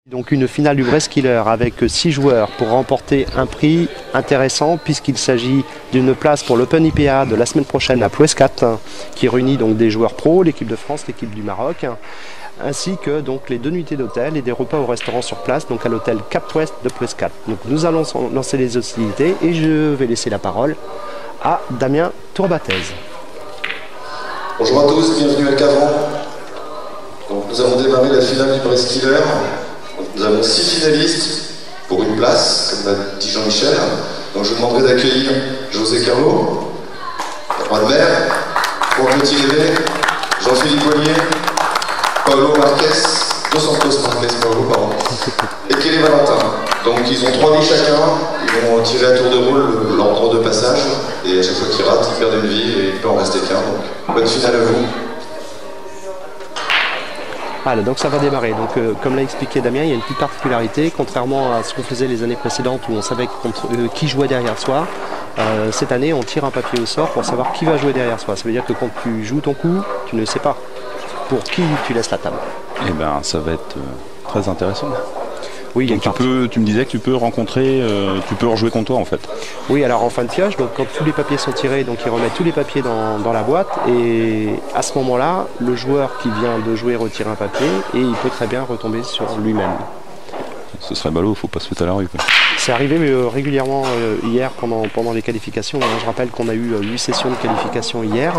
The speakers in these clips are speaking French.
Donc une finale du Bresskiller avec 6 joueurs pour remporter un prix intéressant puisqu'il s'agit d'une place pour l'Open IPA de la semaine prochaine à Plouescat qui réunit donc des joueurs pros, l'équipe de France, l'équipe du Maroc, ainsi que donc les 2 nuitées d'hôtel et des repas au restaurant sur place, donc à l'hôtel Cap Ouest de Plouescat. Donc nous allons lancer les hostilités et je vais laisser la parole à Damien Tourbatez. Bonjour à tous, bienvenue à Cavran. Donc nous avons démarré la finale du Bresskiller. Nous avons 6 finalistes pour une place, comme l'a dit Jean-Michel. Donc je vous demanderai d'accueillir José Carlo, Juan Mer, Franck Letineve, Jean-Philippe Ollier, Paolo Marquez, Dos Santos Marquez, Paolo, pardon, et Kelly Valentin. Donc ils ont 3 vies chacun, ils vont tirer à tour de rôle l'ordre de passage, et à chaque fois qu'ils ratent, ils perdent une vie et il peut en rester qu'un. Donc bonne finale à vous. Voilà, donc ça va démarrer. Donc, comme l'a expliqué Damien, il y a une petite particularité, contrairement à ce qu'on faisait les années précédentes où on savait qui jouait derrière soi. Cette année, on tire un papier au sort pour savoir qui va jouer derrière soi. Ça veut dire que quand tu joues ton coup, tu ne sais pas pour qui tu laisses la table. Eh bien, ça va être très intéressant. Oui, donc tu me disais que tu peux rencontrer, tu peux rejouer contre toi en fait. Oui, alors en fin de pioche, donc quand tous les papiers sont tirés, donc ils remettent tous les papiers dans la boîte et à ce moment-là, le joueur qui vient de jouer retire un papier et il peut très bien retomber sur lui-même. Ce serait ballot, faut pas se foutre à la rue. C'est arrivé régulièrement hier pendant les qualifications. Je rappelle qu'on a eu 8 sessions de qualification hier.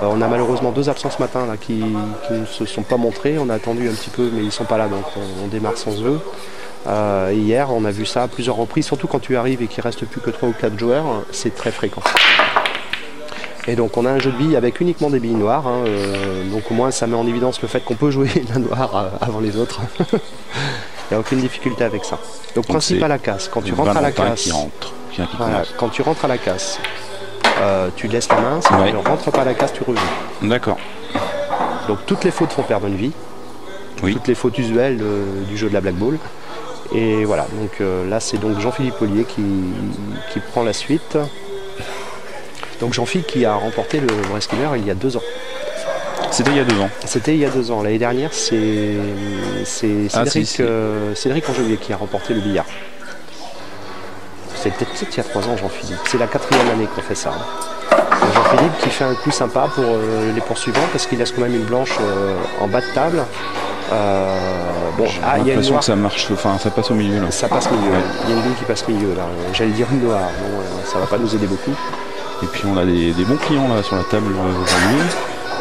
On a malheureusement 2 absents ce matin là, qui ne se sont pas montrés. On a attendu un petit peu mais ils ne sont pas là donc on démarre sans eux. Hier on a vu ça à plusieurs reprises, surtout quand tu arrives et qu'il ne reste plus que 3 ou 4 joueurs, c'est très fréquent. Et donc on a un jeu de billes avec uniquement des billes noires, donc au moins ça met en évidence le fait qu'on peut jouer la noire avant les autres. Il n'y a aucune difficulté avec ça. Donc principe à la casse, quand tu rentres à la casse, quand tu rentres à la casse, tu laisses la main, si tu ne rentres pas à la casse, tu rejoues. D'accord. Donc toutes les fautes font perdre une vie, toutes les fautes usuelles du jeu de la Black Ball. Et voilà, donc là c'est donc Jean-Philippe Ollier qui prend la suite. Donc Jean-Philippe qui a remporté le Bresskiller il y a 2 ans. C'était il y a 2 ans. C'était il y a 2 ans. L'année dernière c'est Cédric Angelier qui a remporté le billard. C'est peut-être il y a 3 ans Jean-Philippe. C'est la 4e année qu'on fait ça. Jean-Philippe qui fait un coup sympa pour les poursuivants parce qu'il laisse quand même une blanche en bas de table. Bon, j'ai l'impression que ça marche, enfin ça passe au milieu là. Ça passe au milieu, il y a une ligne qui passe au milieu là. J'allais dire une noire, bon, ça va pas nous aider beaucoup. Et puis on a des bons clients là sur la table aujourd'hui.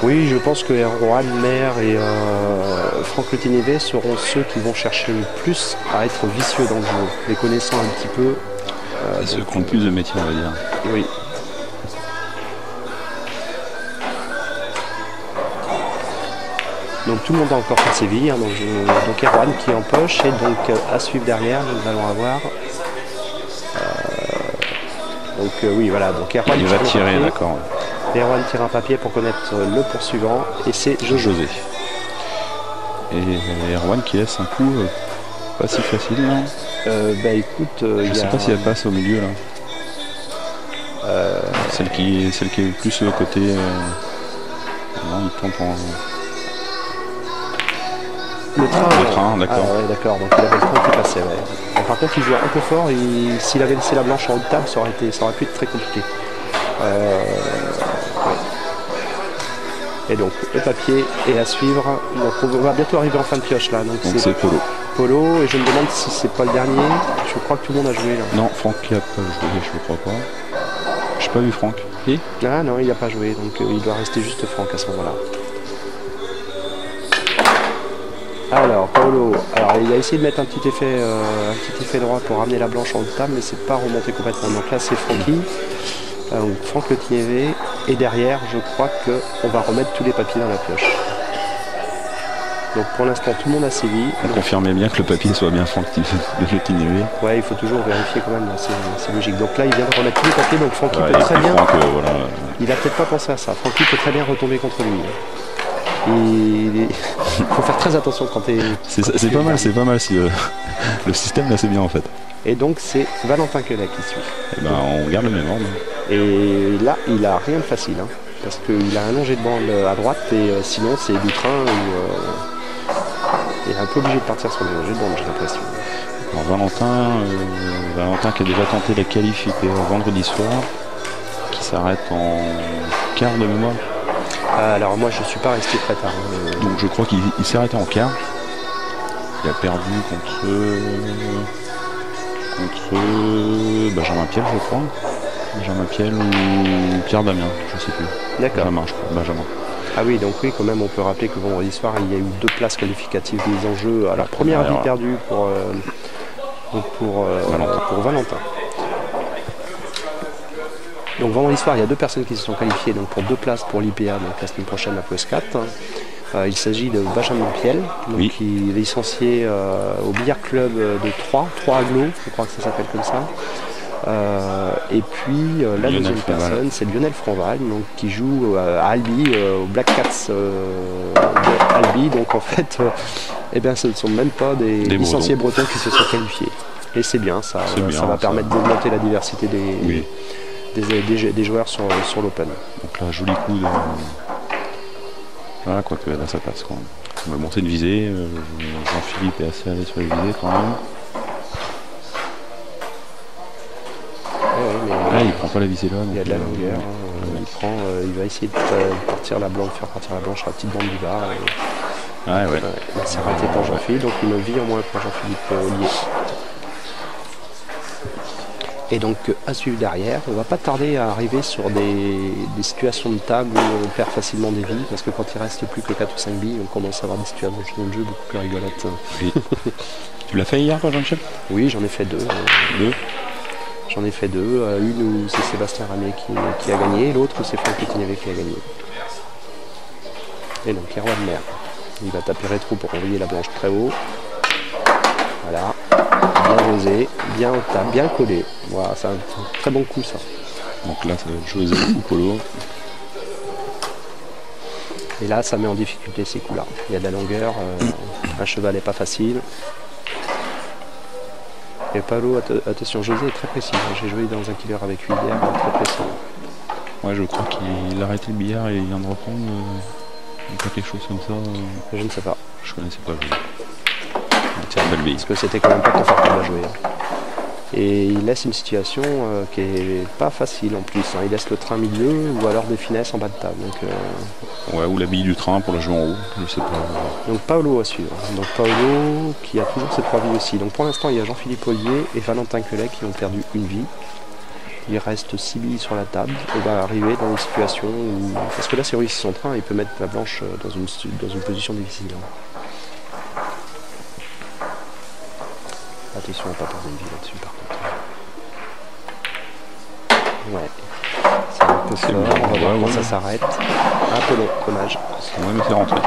Oui, je pense que Erwan Mer et Franck Letineve seront ceux qui vont chercher le plus à être vicieux dans le jeu, les connaissant un petit peu. Ceux qui ont plus de métier on va dire. Oui. Donc tout le monde a encore fait ses vies, donc Erwan qui empoche et donc à suivre derrière nous allons avoir oui voilà, donc Erwan il va tirer, d'accord. Erwan tire un papier pour connaître le poursuivant et c'est José. Et Erwan qui laisse un coup pas si facile là. Bah écoute, je sais pas si elle passe au milieu là. Celle qui est plus côté non, il tente en le train, d'accord. Ah, ouais, d'accord, donc il avait le train qui passait. Ouais. Bon, par contre, il jouait un peu fort et s'il avait laissé la blanche en haut de table, ça aurait pu être très compliqué. Ouais. Et donc, le papier est à suivre. Donc, on va bientôt arriver en fin de pioche là. Donc c'est Polo. Polo, et je me demande si c'est pas le dernier. Je crois que tout le monde a joué là. Non, Franck n'a pas joué, je ne crois pas. Je n'ai pas vu Franck. Ah non, il n'a pas joué, donc il doit rester juste Franck à ce moment-là. Alors, Paolo, il a essayé de mettre un petit effet droit pour ramener la blanche en haut de table, mais c'est pas remonté complètement. Donc là, c'est Francky, Franck Letineve, et derrière, je crois qu'on va remettre tous les papiers dans la pioche. Donc pour l'instant, tout le monde a ses vies. On confirmait bien que le papier soit bien Franck Letineve. Ouais, il faut toujours vérifier quand même, c'est logique. Donc là, il vient de remettre tous les papiers, donc Francky peut très bien. Il a peut-être pas pensé à ça. Francky peut très bien retomber contre lui. Il faut faire très attention quand tu es... C'est pas mal si le système là c'est bien en fait. Et donc c'est Valentin Quelet qui suit. Et ben on garde le même ordre. Et là il a rien de facile parce qu'il a un allongé de bande à droite et sinon c'est du train Il est un peu obligé de partir sur les jeux de bande, j'ai l'impression. Alors Valentin qui a déjà tenté la qualif vendredi soir, qui s'arrête en quart de mémoire. Alors moi je suis pas resté très tard. Donc je crois qu'il s'est arrêté en quart. Il a perdu contre Benjamin Piel, je crois. Benjamin Piel ou Pierre Damien, je sais plus. D'accord. Benjamin, je crois. Benjamin. Ah oui, donc oui, quand même, on peut rappeler que vendredi soir, il y a eu 2 places qualificatives mises en jeu. Alors, première vie perdue pour Valentin. Donc, vendredi soir, il y a 2 personnes qui se sont qualifiées donc, pour 2 places pour l'IPA, donc la semaine prochaine à PS4. Il s'agit de Benjamin Piel, donc, qui est licencié au billard club de 3 Aglo, je crois que ça s'appelle comme ça. Et puis la deuxième personne, c'est Lionel Franval, donc, qui joue à Albi, au Black Cats Albi. Donc en fait, ce ne sont même pas des licenciés bretons qui se sont qualifiés. Et c'est bien, ça va permettre d'augmenter la diversité des joueurs sur l'Open. Donc là, joli coup de... Voilà, quoique là ça passe quand même. On va monter une visée, Jean-Philippe est assez allé sur les visées quand même. Il prend pas la visée là. Il y a de la longueur. Il va essayer de faire partir la blanche sur la petite bande du bas. Il s'est arrêté pour Jean-Philippe, donc une vie en moins pour Jean-Philippe Ollier. Et donc à suivre derrière, on va pas tarder à arriver sur des situations de table où on perd facilement des vies, parce que quand il reste plus que 4 ou 5 billes, on commence à avoir des situations de jeu beaucoup plus rigolotes. Oui. Tu l'as fait hier toi, Jean-Michel? Oui, j'en ai fait 2. J'en ai fait 2, une où c'est Sébastien Ramé qui a gagné, l'autre où c'est Franck Pétinévé qui a gagné. Et donc les rois de mer. Il va taper rétro pour envoyer la blanche très haut. Voilà, bien osé, bien au tas, bien collé. Voilà, c'est un très bon coup ça. Donc là ça va être José ou Polo. Et là ça met en difficulté ces coups là. Il y a de la longueur, un cheval n'est pas facile. Et Paolo, attention, José est très précis. J'ai joué dans un killer avec lui hier, très précis. Ouais, je crois qu'il a arrêté le billard et il vient de reprendre. Pas quelque chose comme ça. Je ne sais pas. Je connaissais pas José. Tiens, belle bille. Parce que c'était quand même pas confortable à jouer. Et il laisse une situation qui est pas facile en plus. Il laisse le train milieu ou alors des finesses en bas de table. Donc, ouais, ou la bille du train pour la jouer en haut, je sais pas. Donc Paolo à suivre. Donc Paolo qui a toujours ses 3 vies aussi. Donc pour l'instant il y a Jean-Philippe Ollier et Valentin Quelet qui ont perdu une vie. Il reste 6 billes sur la table. On va arriver dans une situation où... Parce que là c'est réussi son train, il peut mettre la blanche dans une position difficile. Attention à ne pas perdre une vie là-dessus par contre. Ouais. C'est un peu fort, on va voir quand ça s'arrête. Un peu long, dommage. On va me faire rentrer.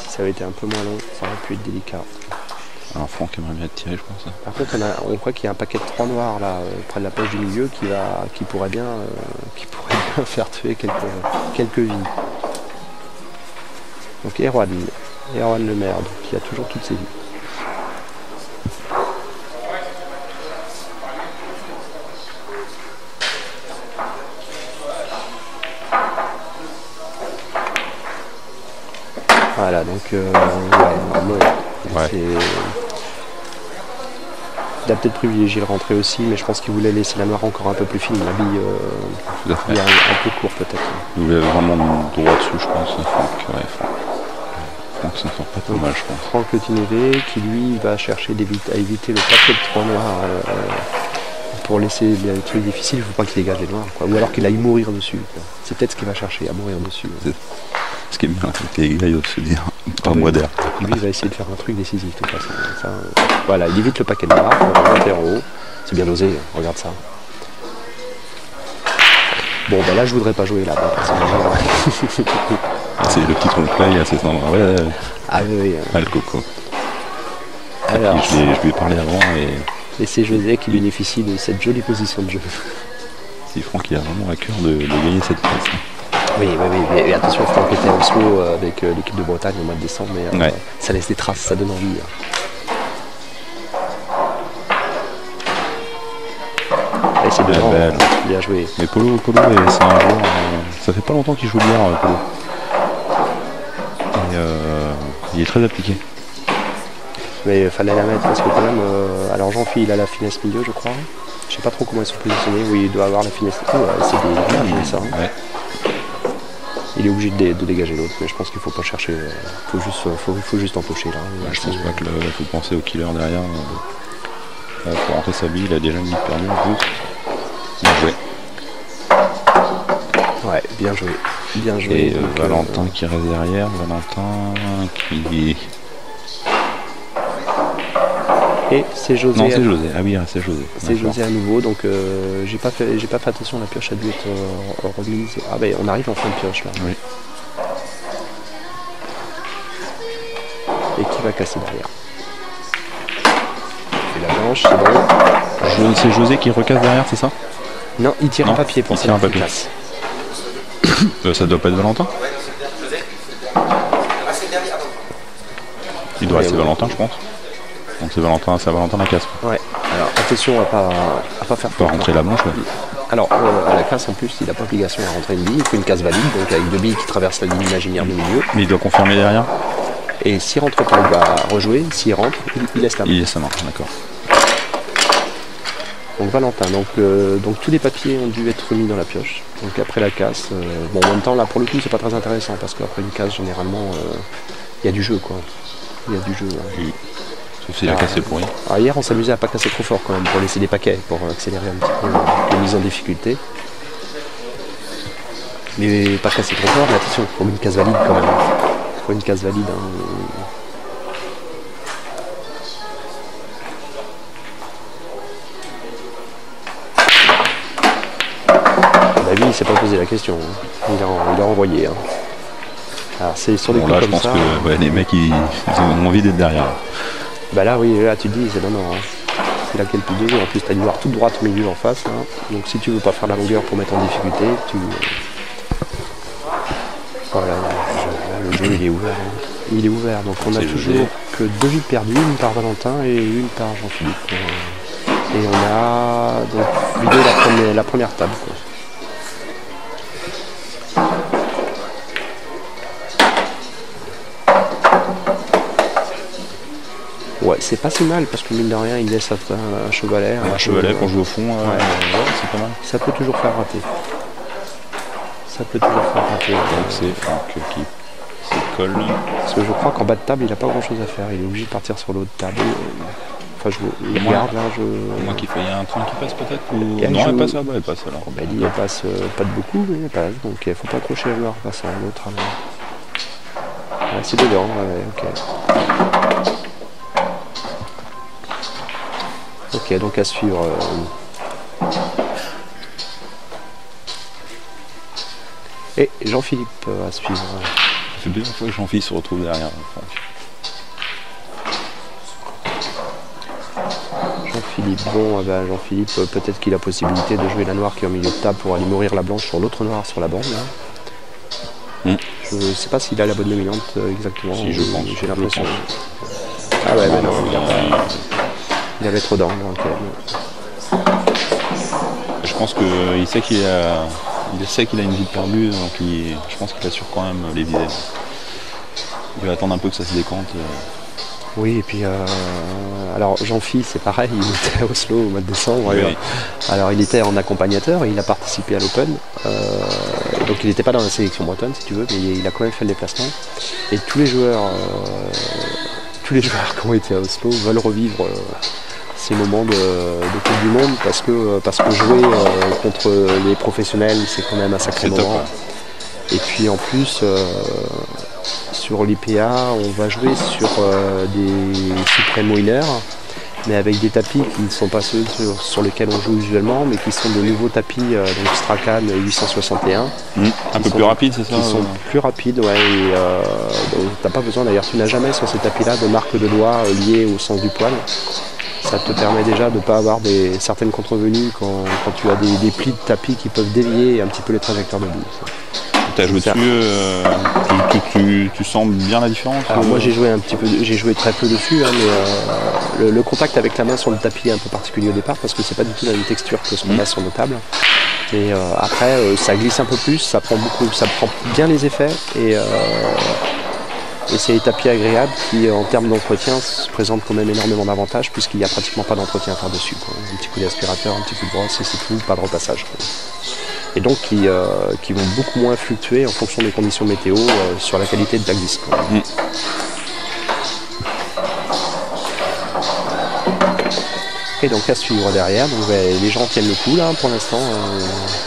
Si ça avait été un peu moins long, ça aurait pu être délicat. Alors Franck aimerait bien être tiré, je pense. Par contre, on croit qu'il y a un paquet de 3 noirs là, près de la poche du milieu qui pourrait bien faire tuer quelques vies. Donc Erwan Le Maire, qui a toujours toutes ses vies. Voilà, donc il a peut-être privilégié le rentrer aussi, mais je pense qu'il voulait laisser la noire encore un peu plus fine, la bille un peu court peut-être. Il voulait vraiment droit dessus, je pense. Franck s'en sort pas trop mal, je pense. Franck Pétinévé qui lui va chercher à éviter le paquet de 3 noirs pour laisser les trucs difficiles, il ne faut pas qu'il dégage les noirs, quoi. Ou alors qu'il aille mourir dessus. C'est peut-être ce qu'il va chercher, à mourir dessus. Ce qui est bien avec les gars, ils doivent se dire, pas moi d'air. Lui, il va essayer de faire un truc décisif, de toute façon. Voilà, il évite le paquet de noirs, on va monter en haut. C'est bien osé, regarde ça. Bon, ben là, je voudrais pas jouer là. C'est le petit trompe-l'œil à cet endroit. Ouais. Ah oui. Ah, le coco. Alors, je lui ai parlé avant et... Et c'est José qui bénéficie de cette jolie position de jeu. C'est Franck qui a vraiment à cœur de gagner cette place. Oui, mais attention, Franck était en slow avec l'équipe de Bretagne au mois de décembre, mais ça laisse des traces, ça donne envie. Et c'est devant, bien joué. Mais Polo c'est un joueur, ça fait pas longtemps qu'il joue bien, Polo. Et il est très appliqué. mais il fallait la mettre parce que quand même, alors Jean-Philippe il a la finesse milieu je crois. Je sais pas trop comment ils sont positionnés, oui il doit avoir la finesse. Oh, c'est des images ça. Hein. Ouais. Il est obligé de dégager l'autre, mais je pense qu'il faut pas chercher, faut juste empocher là. Je pense pas qu'il faut penser au killer derrière. Pour rentrer sa bille, il a déjà une bille perdue en plus. Bien joué. Ouais, bien joué. Bien joué. Et donc, Valentin qui reste derrière, Valentin qui... Et c'est José. Non, c'est José. Ah oui, c'est José. C'est José à nouveau, donc j'ai pas fait attention, la pioche a dû être remise. Ah ben on arrive en fin de pioche là. Oui. Et qui va casser derrière. Et la blanche, c'est bon. C'est José qui recasse derrière, c'est ça? Non, il tire un papier pour tirer un papier. Ça doit pas être Valentin? Il doit rester Valentin, je pense. Donc c'est Valentin la casse. Ouais. Alors attention à pas faire. Pas rentrer la blanche. Ouais. Alors à la casse en plus, il n'a pas obligation à rentrer une bille. Il faut une case valide, donc avec 2 billes qui traversent la ligne imaginaire du milieu. Mais il doit confirmer derrière. Et s'il rentre pas, il va rejouer. S'il rentre, il laisse la main. Il laisse la main, d'accord. Donc Valentin, donc tous les papiers ont dû être mis dans la pioche. Donc après la casse, bon en même temps là pour le coup c'est pas très intéressant parce qu'après une casse généralement il y a du jeu quoi. Il y a du jeu. Hein. Oui. Sauf si la casse est pourrie. Alors hier on s'amusait à pas casser trop fort quand même pour laisser des paquets, pour accélérer un petit peu les mises en difficulté. Mais pas casser trop fort, mais attention, il faut une case valide quand même. Il faut une case valide. Hein. Lui, il s'est pas posé la question. Hein. Il a renvoyé. Hein. Alors c'est sur des coups là, comme je pense ça. Que les mecs ils ont envie d'être derrière. Bah là oui, là tu te dis c'est non. Hein. C'est laquelle plus de jeu. En plus t'as une noire toute droite au milieu en face. Hein. Donc si tu veux pas faire la longueur pour mettre en difficulté, voilà, le jeu il est ouvert. Hein. Il est ouvert. Donc on a toujours que 2 vies perdues, une par Valentin et une par Jean-Philippe. Et on a donc vidé la première table. Quoi. Ouais, c'est pas si mal parce que mine de rien il laisse un chevalet. Un chevalet qu'on joue au fond, c'est pas mal. Ça peut toujours faire rater. Donc c'est Franck qui se colle. Parce que je crois qu'en bas de table il a pas grand chose à faire, il est obligé de partir sur l'autre table. Enfin je regarde là, Moi qu'il faut, il y a un train qui passe peut-être ou... Non, elle passe là-bas, elle passe alors. Bah, elle passe pas de beaucoup, mais elle passe, donc il faut pas accrocher le noir passant à l'autre alors. Ouais, c'est dedans, ok. Ok, donc à suivre. Et Jean-Philippe à suivre. Ça fait plusieurs fois que Jean-Philippe se retrouve derrière. Jean-Philippe, bon, Jean-Philippe, peut-être qu'il a possibilité de jouer la noire qui est au milieu de table pour aller mourir la blanche sur l'autre noire sur la bande. Là. Je ne sais pas s'il a la bonne dominante exactement. Si, je pense. J'ai l'impression. Ah ouais, mais non, il avait trop d'angles. Je pense qu'il sait qu'il a une vie perdue, donc je pense qu'il assure quand même les vider. Il va attendre un peu que ça se décante. Oui, et puis alors Jean-Philippe c'est pareil, il était à Oslo au mois de décembre. Oui. Alors il était en accompagnateur, il a participé à l'Open, donc il n'était pas dans la sélection bretonne si tu veux, mais il a quand même fait le déplacement. Et tous les joueurs qui ont été à Oslo veulent revivre ces moments de Coupe du Monde parce que jouer contre les professionnels c'est quand même un sacré moment. Et puis en plus sur l'IPA on va jouer sur des Supreme Winner mais avec des tapis qui ne sont pas ceux sur lesquels on joue usuellement mais qui sont de nouveaux tapis donc Strachan 861 un peu plus rapide c'est ça qui sont plus rapides ouais et t'as pas besoin d'ailleurs tu n'as jamais sur ces tapis là de marque de doigts liées au sens du poil. Ça te permet déjà de ne pas avoir certaines contrevenues quand tu as des plis de tapis qui peuvent dévier un petit peu les trajectoires de boule. Tu as joué dessus, tu sens bien la différence? Alors moi j'ai joué très peu dessus, hein, mais le contact avec la main sur le tapis est un peu particulier au départ parce que c'est pas du tout la même texture que ce qu'on a sur nos tables. Et après ça glisse un peu plus, ça prend bien les effets et Et c'est des tapis agréables qui, en termes d'entretien, se présentent quand même énormément d'avantages puisqu'il n'y a pratiquement pas d'entretien par-dessus. Un petit coup d'aspirateur, un petit coup de brosse et c'est tout, pas de repassage. Et donc qui vont beaucoup moins fluctuer en fonction des conditions météo sur la qualité de la glisse. Et donc à suivre derrière, donc, les gens tiennent le coup là pour l'instant,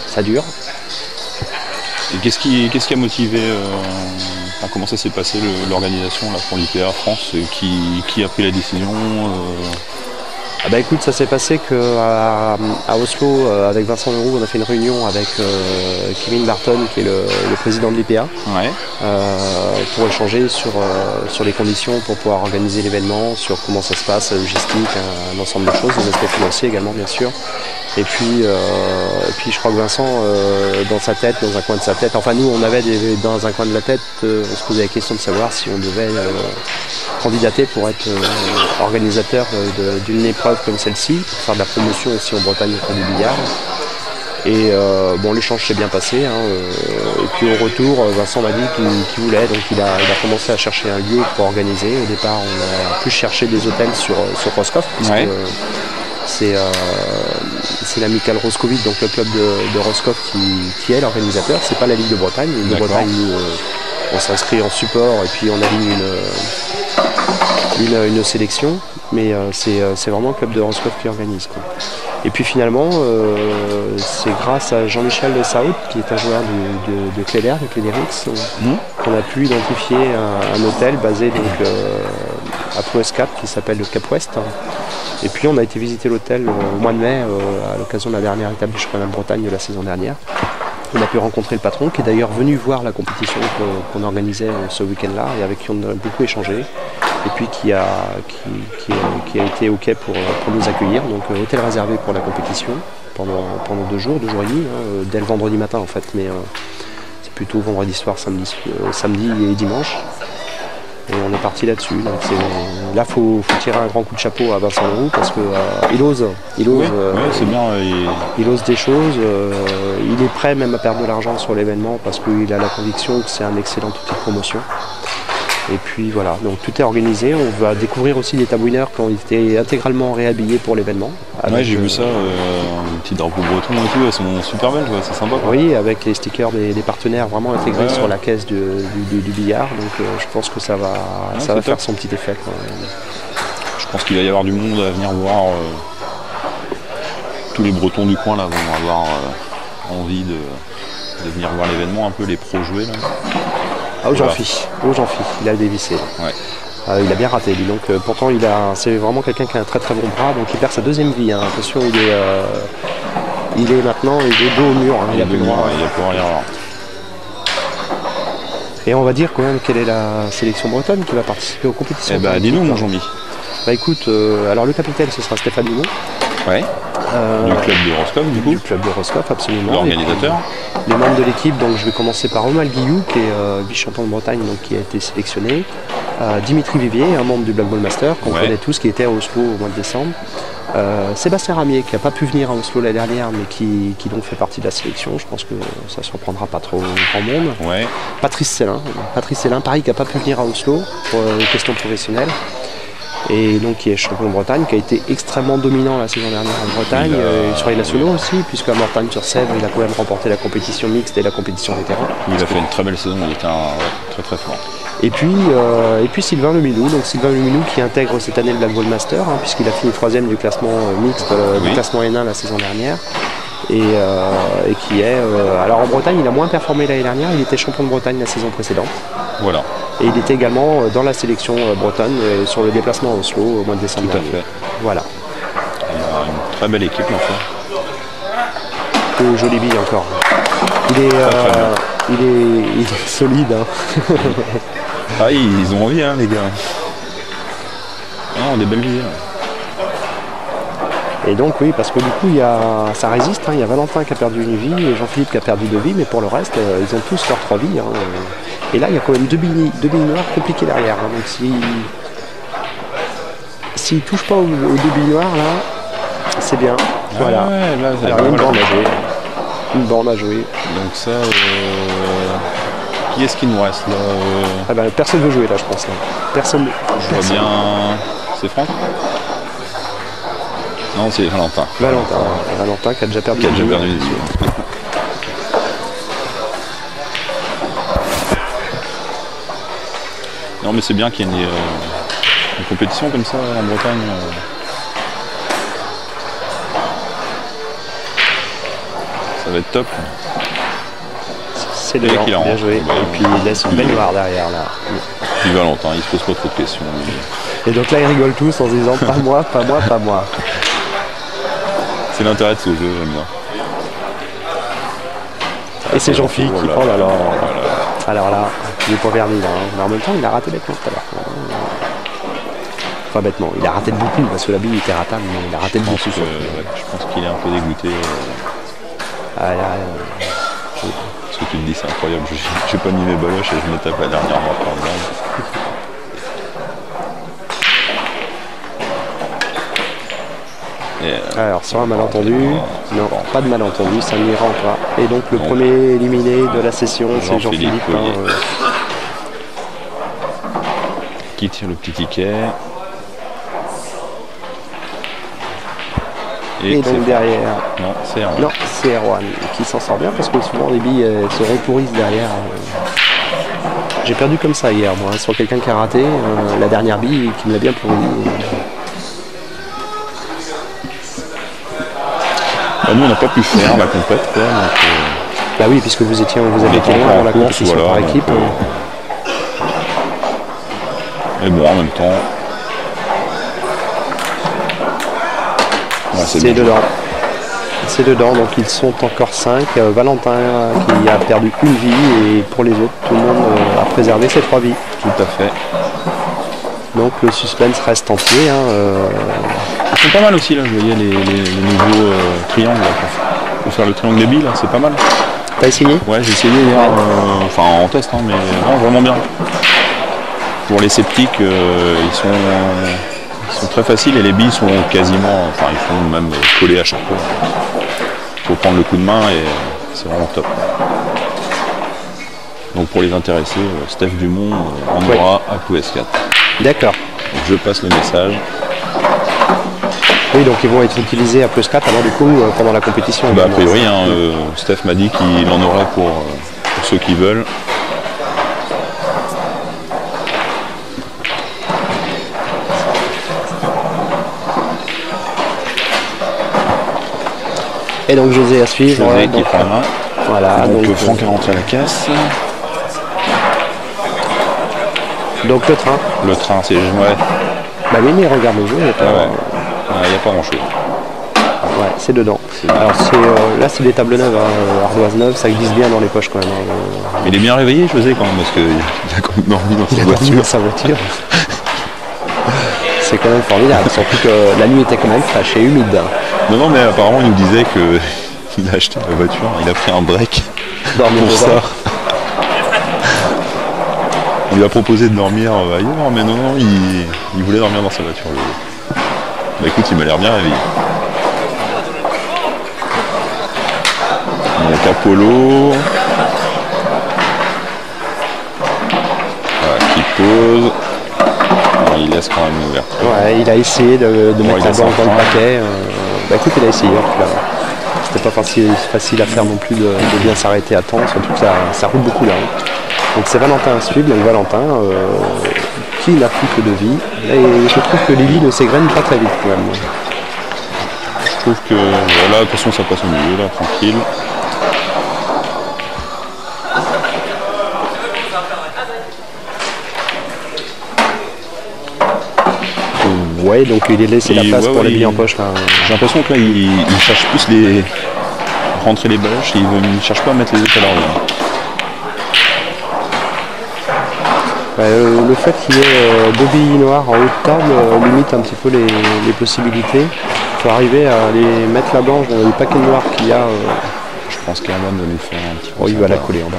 ça dure. Et qu'est-ce qui a motivé, comment ça s'est passé l'organisation pour l'IPA France, qui a pris la décision Ah bah écoute, ça s'est passé qu'à Oslo, avec Vincent Leroux, on a fait une réunion avec Kevin Barton, qui est le président de l'IPA, pour échanger sur les conditions pour pouvoir organiser l'événement, sur comment ça se passe, la logistique, un ensemble de choses, les aspects financiers également bien sûr. Et puis je crois que Vincent, dans un coin de sa tête, enfin nous on avait dans un coin de la tête, on se posait la question de savoir si on devait candidater pour être organisateur d'une épreuve comme celle-ci, pour faire de la promotion aussi en Bretagne auprès du billard. Et bon, l'échange s'est bien passé. Et puis au retour, Vincent m'a dit qu'il voulait, donc il a commencé à chercher un lieu pour organiser. Au départ, on a plus cherché des hôtels sur Roscoff, puisque c'est l'amicale Roscovite, donc le club de Roscoff qui est l'organisateur. C'est pas la Ligue de Bretagne. La Ligue de Bretagne, on s'inscrit en support et puis on aligne une sélection, mais c'est vraiment le club de Roscoff qui organise, quoi. Et puis finalement, c'est grâce à Jean-Michel Saoud, qui est un joueur de Cléder, de Clédérix, qu'on a pu identifier un hôtel basé donc, à Ploues Cap, qui s'appelle le Cap Ouest. Et puis on a été visiter l'hôtel au mois de mai, à l'occasion de la dernière étape du championnat de Bretagne de la saison dernière. On a pu rencontrer le patron, qui est d'ailleurs venu voir la compétition qu'on organisait ce week-end-là, et avec qui on a beaucoup échangé. Et puis qui a été OK pour nous accueillir. Donc hôtel réservé pour la compétition pendant 2 jours et demi, dès le vendredi matin en fait, mais c'est plutôt vendredi soir, samedi et dimanche. Et on est parti là-dessus. Donc là, faut tirer un grand coup de chapeau à Vincent Leroux parce que il ose c'est bien, il ose des choses. Il est prêt même à perdre de l'argent sur l'événement parce qu'il a la conviction que c'est un excellent outil de promotion. Et puis voilà, donc tout est organisé. On va découvrir aussi des tabouineurs qui ont été intégralement réhabillés pour l'événement. Ouais, j'ai vu ça, un petit drapeau breton et tout, elles sont super belles, c'est sympa, quoi. Oui, avec les stickers des partenaires vraiment intégrés sur la caisse du billard. Donc je pense que ça va faire son petit effet, quoi. Je pense qu'il va y avoir du monde à venir voir. Tous les Bretons du coin là vont avoir envie de venir voir l'événement, un peu les pros jouer là. Ah, au Jean-Phi, il a dévissé. Ouais. Il a bien raté lui, donc pourtant c'est vraiment quelqu'un qui a un très très bon bras, donc il perd sa deuxième vie. Attention, il est maintenant dos au mur, il a plus le droit. Il a plus rien à voir. Et on va dire quand même quelle est la sélection bretonne qui va participer aux compétitions. Eh ben dis-nous mon Jean-Mi. Bah écoute, alors le capitaine ce sera Stéphane Dumont. Ouais. Du club de Roscoff du coup. Du club de Roscoff, absolument. L'organisateur. Les membres de l'équipe, donc je vais commencer par Omal Guillou, qui est vice-champion de Bretagne, donc qui a été sélectionné. Dimitri Vivier, un membre du Black Ball Master, qu'on connaît tous, qui était à Oslo au mois de décembre. Sébastien Ramier, qui n'a pas pu venir à Oslo l'année dernière, mais qui donc fait partie de la sélection. Je pense que ça ne surprendra pas trop grand monde. Ouais. Patrice Célin, pareil, qui n'a pas pu venir à Oslo pour une question professionnelle. Et donc qui est champion de Bretagne, qui a été extrêmement dominant la saison dernière en Bretagne, sur les nationaux aussi, puisque à Mortagne-sur-Sèvre, il a quand même remporté la compétition mixte et la compétition vétéran. Il a fait une très belle saison, il était très très fort. Et puis Sylvain Lemilou, qui intègre cette année le Black Ball Master, puisqu'il a fini 3e du classement mixte, du classement N1 la saison dernière. Et qui est... alors en Bretagne, il a moins performé l'année dernière, il était champion de Bretagne la saison précédente. Voilà. Et il était également dans la sélection bretonne sur le déplacement à Oslo au mois de décembre. Tout à fait. Voilà. Il y a une très belle équipe en fait. Joli bille encore. Il est solide. Ah, ils ont envie les gars. Ah, des belles billes. Et donc oui, parce que du coup ça résiste, il y a Valentin qui a perdu une vie et Jean-Philippe qui a perdu 2 vies, mais pour le reste, ils ont tous leurs 3 vies. Et là, il y a quand même deux billes noires compliquées derrière. Donc s'ils ne touchent pas aux 2 billes noires, là, c'est bien. Voilà. Ouais, là, alors, il y a une borne à jouer. Une borne à jouer. Donc ça, Qui est-ce qui nous reste là Ah bah, personne veut jouer là, je pense. Là. Personne. Je vois bien. C'est Franck? Non, c'est Valentin. Valentin qui a déjà perdu. Qui a déjà perdu les yeux. Non, mais c'est bien qu'il y ait une compétition comme ça en Bretagne. Ça va être top. C'est dedans, bien joué. Et puis il laisse une baignoire derrière là. Puis Valentin, il se pose pas trop de questions. Et donc là ils rigolent tous en se disant pas moi, pas moi, pas moi. C'est l'intérêt de ce jeu, j'aime bien. Et c'est Jean-Philippe qui prend là. Alors là, il est pas verni là. Mais en même temps il a raté bêtement tout à l'heure. Enfin bêtement, il a raté de beaucoup parce que la bille était ratable, mais il a raté de beaucoup. Je pense qu'il est un peu dégoûté. Ce que tu me dis, c'est incroyable. J'ai pas mis mes baloches et je me tape la dernière mort par exemple. Alors, sur un malentendu, non, pas de malentendu, ça n'ira pas. Et donc, le premier éliminé de la session, c'est Jean-Philippe. Qui tire le petit ticket. Et donc derrière, non, c'est Erwan. Non, c'est Erwan qui s'en sort bien parce que souvent les billes se repourrissent derrière. J'ai perdu comme ça hier, moi, sur quelqu'un qui a raté la dernière bille qui me l'a bien pourri. Bah, nous, on n'a pas pu faire la compète, quoi. Donc, bah oui, puisque vous avez été loin dans la compétition par équipe. Mais bon, en même temps. C'est dedans. C'est dedans, donc ils sont encore 5. Valentin qui a perdu une vie et pour les autres, tout le monde a préservé ses 3 vies. Tout à fait. Donc le suspense reste entier. Ils sont pas mal aussi là, je voyais les nouveaux triangles là, pour faire le triangle des billes, là, c'est pas mal. T'as essayé? Ouais, j'ai essayé hier, enfin en test, hein, mais non, vraiment bien. Pour les sceptiques, ils sont très faciles et les billes sont quasiment, enfin ils font même coller à chaque fois. Il faut prendre le coup de main et c'est vraiment top. Donc pour les intéressés, Steph Dumont en aura à coup S4. D'accord. Je passe le message. Oui, donc ils vont être utilisés à plus 4 alors du coup pendant la compétition. Bah, a priori, hein, Steph m'a dit qu'il en aurait pour ceux qui veulent. Et donc José à suivre. José qui prend la main. Voilà. Donc Franck est rentré à la casse. Donc le train. Le train, c'est... Ouais. Bah oui, mais regarde le jeu. Il n'y a pas grand chose. Ouais, c'est dedans. Alors là c'est des tables neuves, ardoises neuves, ça glisse bien dans les poches quand même. Mais il est bien réveillé José quand même, parce qu'il a quand même dormi dans sa voiture. C'est quand même formidable, surtout que la nuit était quand même fraîche et humide. Non, mais apparemment il nous disait qu'il a acheté la voiture, il a pris un break pour ça. On lui a proposé de dormir ailleurs, mais non, il voulait dormir dans sa voiture. Bah écoute, il m'a l'air bien réveillé. Donc Apollo qui pose. Il laisse quand même ouvert. Ouais, il a essayé de mettre la banque dans le paquet. Bah écoute, il a essayé en tout cas. C'était pas facile à faire non plus de bien s'arrêter à temps, surtout que ça roule beaucoup là. Donc c'est Valentin à suivre, donc Valentin qui n'a plus que 2 vies. Et je trouve que les vies ne s'égrènent pas très vite quand même. Je trouve que voilà, de toute façon ça passe au milieu là, tranquille. Ouais, donc il est laissé la place pour les billes en poche là. J'ai l'impression que là il cherche plus rentrer les baloches, il ne cherche pas à mettre les autres à l'envers. Le fait qu'il y ait 2 billes noires en haut de table limite un petit peu les possibilités. Il faut arriver à les mettre la blanche dans le paquet noir qu'il y a. Je pense qu'Herman va nous faire un petit peu. Il va la coller en bas.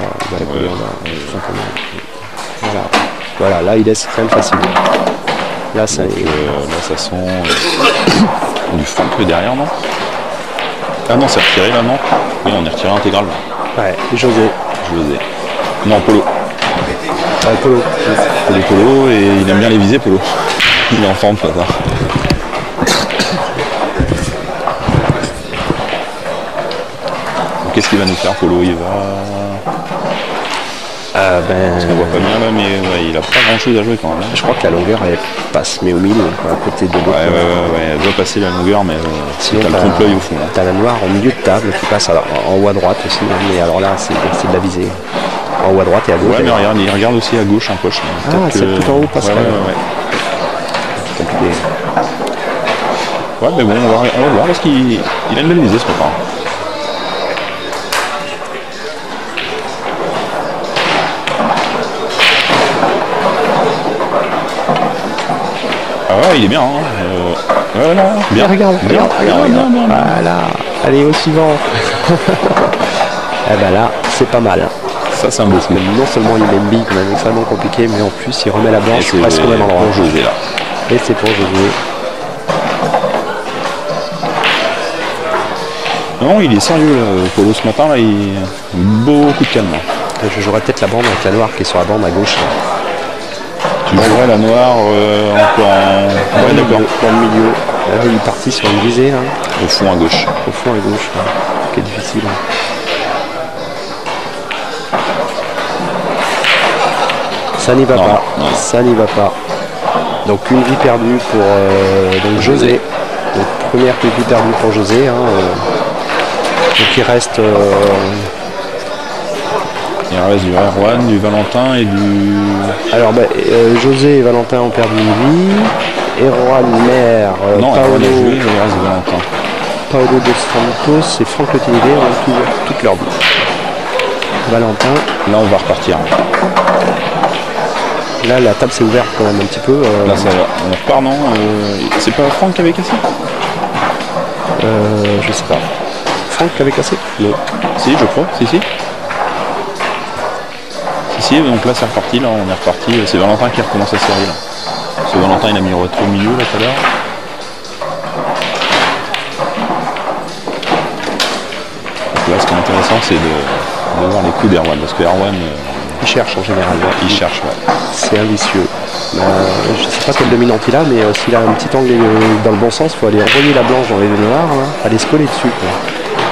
Voilà, là il laisse quand même facile. Là ça sent du Franck derrière, non? Ah non, c'est retiré là, non? Oui, on est retiré intégral. Ouais, José. Non, Polo. Polo. Polo, et il aime bien les viser, Polo. Il est en forme, pas ça. Qu'est-ce qu'il va nous faire, Polo? Il va... Parce qu'on voit pas bien là, mais ouais, il a pas grand chose à jouer quand même. Je crois que la longueur elle passe, mais au milieu, à côté de l'autre. Ouais, elle doit passer la longueur, mais sinon t'as le trompe-l'œil au fond. Hein. T'as la noire en milieu de table qui passe en haut à droite aussi, hein, mais alors là c'est de la visée. En haut à droite et à gauche. Ouais, mais regarde, il regarde aussi à gauche en poche. Ah, c'est tout en haut, passe ouais. C'est compliqué. Ouais, mais bon, on va voir parce qu'il a une belle visée ce matin. Ah ouais, il est bien. Hein. Voilà, bien. Regarde. Voilà. Allez, au suivant. Eh ben là, c'est pas mal. Ça, c'est un beau coup. Non seulement il met une bille quand même extrêmement compliquée, mais en plus il remet la blanche presque au même endroit. Pour José, là. Et c'est pour José. Non, il est sérieux là, Polo ce matin là, il a beaucoup de calme. Je jouerais peut-être la bande avec la noire qui est sur la bande à gauche. Tu jouerais la noire encore en... Ouais, d'accord. Dans le milieu. Là, il est parti sur une visée. Hein. Au fond à gauche. Au fond à gauche. Hein. Qui est difficile. Ça n'y va pas. Non. Ça n'y va pas. Donc une vie perdue pour donc José. Donc première vie perdue pour José. Hein, donc il reste... Il reste du Erwan, du Valentin et du... Alors José et Valentin ont perdu une vie. Erwan, Mer, non, Paolo, il reste Valentin. Paolo dos Santos et Franck Letinidé ont toujours toute leur vie. Valentin. Là on va repartir. Là la table s'est ouverte quand même un petit peu. Là ça va. On repart non c'est pas Franck qui avait cassé je sais pas. Franck qui avait cassé? Non. Si je crois, si. Si, donc là c'est reparti, là on est reparti, c'est Valentin qui recommence la série là. Parce que Valentin il a mis au milieu là tout à l'heure. Donc là ce qui est intéressant c'est de voir les coups d'Erwan, parce que Erwan il cherche en général. Ouais. Il cherche, ouais. C'est un vicieux. Je ne sais pas quelle dominante il a, mais s'il a un petit angle dans le bon sens, il faut aller envoyer la blanche dans les deux noirs, hein, aller se coller dessus.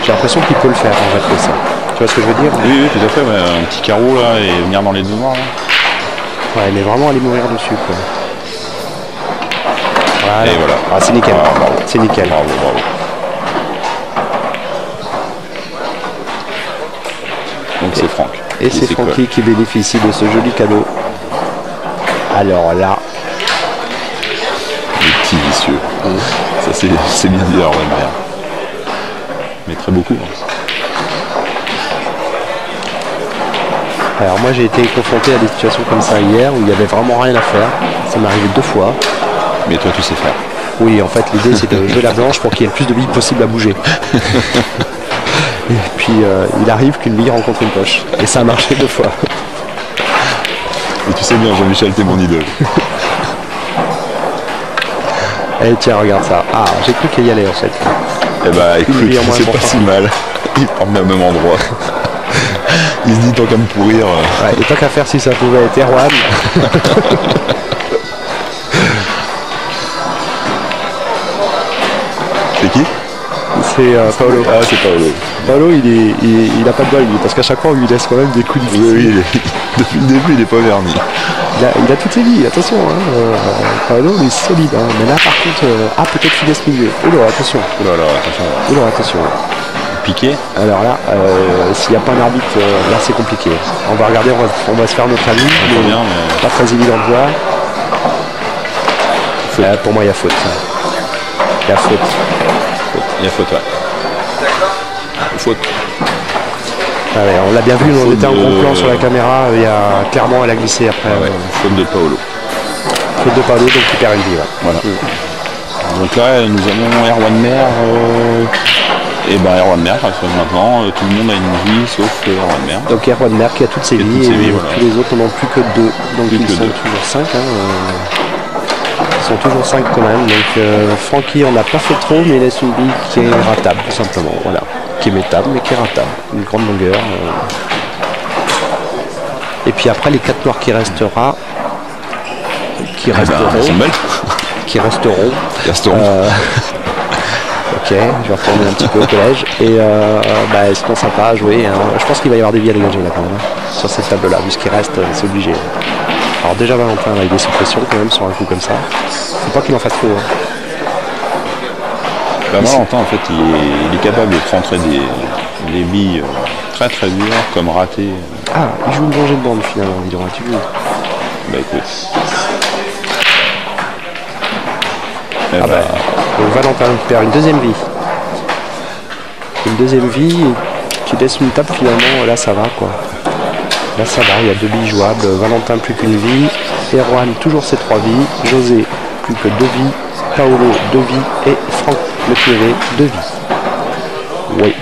J'ai l'impression qu'il peut le faire en fait, ça. Tu vois ce que je veux dire? Oui, tout à fait, ouais. Un petit carreau là et venir dans les deux noirs. Là. Ouais, mais vraiment aller mourir dessus. Quoi. Voilà. Et voilà. Ah, c'est nickel. C'est nickel. Bravo. Donc c'est Franck. Et c'est Francky qui bénéficie de ce joli cadeau. Alors là. Les petits vicieux. Ça c'est bien dit, alors, ouais, mais très beaucoup. Hein. Alors moi j'ai été confronté à des situations comme ça hier où il n'y avait vraiment rien à faire. Ça m'est arrivé 2 fois. Mais toi tu sais faire. Oui, en fait l'idée c'est de jouer la blanche pour qu'il y ait le plus de billes possible à bouger. Et puis il arrive qu'une bille rencontre une poche. Et ça a marché 2 fois. Et tu sais bien, Jean-Michel, t'es mon idole. Eh tiens, regarde ça. Ah, j'ai cru qu'il y allait en fait. Eh bah écoute, c'est pas si mal. Il part au même endroit. Il se dit tant qu'à me pourrir. Ouais, et tant qu'à faire si ça pouvait être Erwan. C'est qui? C'est Paolo. Ah, c'est Paolo. Paolo, il a pas de bol, lui, parce qu'à chaque fois, on lui laisse quand même des coups difficiles. Oui, depuis le début, il est pas verni. Il a toutes ses vies, attention. Hein. Paolo, il est solide. Hein. Mais là, par contre, peut-être qu'il laisse milieu. Oula, attention. Oula, attention. Piqué. Alors là, s'il n'y a pas un arbitre, là, c'est compliqué. On va regarder, on va se faire notre avis. Mais... Pas très évident de voir. Pour moi, il y a faute. Il y a faute. Il y a faute, ouais. Faute. Ah ouais, on l'a bien vu, on était en gros plan sur la caméra, clairement elle a glissé après. Faute de Paolo. Faute de Paolo, donc il perd une vie. Ouais. Voilà. Donc là, nous avons Erwan Mer. Et ben Erwan Mer, maintenant, tout le monde a une vie sauf Erwan Mer. Donc Erwan Mer qui a toutes ses vies, et voilà. Tous les autres n'en ont plus que 2. Donc ils sont toujours 5. Ils sont toujours 5 quand même. Donc Francky, on n'a pas fait trop, mais il laisse une bille qui est ratable, tout simplement. Voilà. Qui est métable, mais qui est ratable. Une grande longueur. Et puis après les 4 noirs qui restera, qui resteront, elles sont belles. qui resteront. Ok, je vais retourner un petit peu au collège. Et elles sont sympas à jouer. Hein. Je pense qu'il va y avoir des billes à dégager là quand même. Hein. Sur cette table là, vu ce qui reste, c'est obligé. Alors déjà Valentin là, il est sous pression quand même sur un coup comme ça. Faut pas qu'il en fasse trop. Hein. Valentin en fait il est capable de rentrer des billes très très dures comme raté. Ah, il joue une danger de bande finalement, dis donc, tu veux. Bah écoute. Donc Valentin perd une deuxième vie. Une deuxième vie qui laisse une table finalement, là ça va quoi. Là ça va, il y a 2 billes jouables. Valentin plus qu'une vie. Erwan toujours ses 3 vies. José plus que 2 vies. Paolo 2 vies. Et Franck le Pivet 2 vies. Oui,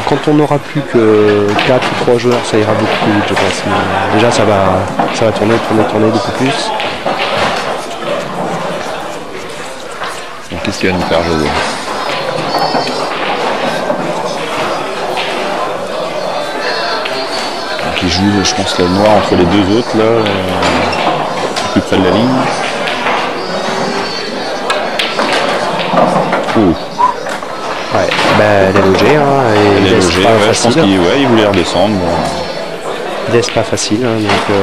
quand on n'aura plus que 4 ou 3 joueurs, ça ira beaucoup plus vite je pense. Mais déjà ça va tourner beaucoup plus. Donc qu'est-ce qu'il va nous faire José? Donc il joue, je pense, le noir entre les 2 autres là, plus près de la ligne. Ouh. Ouais, elle est logée, hein, et elle est logée, ouais, je pense qu'il voulait redescendre. Bon. Il laisse pas facile, hein, donc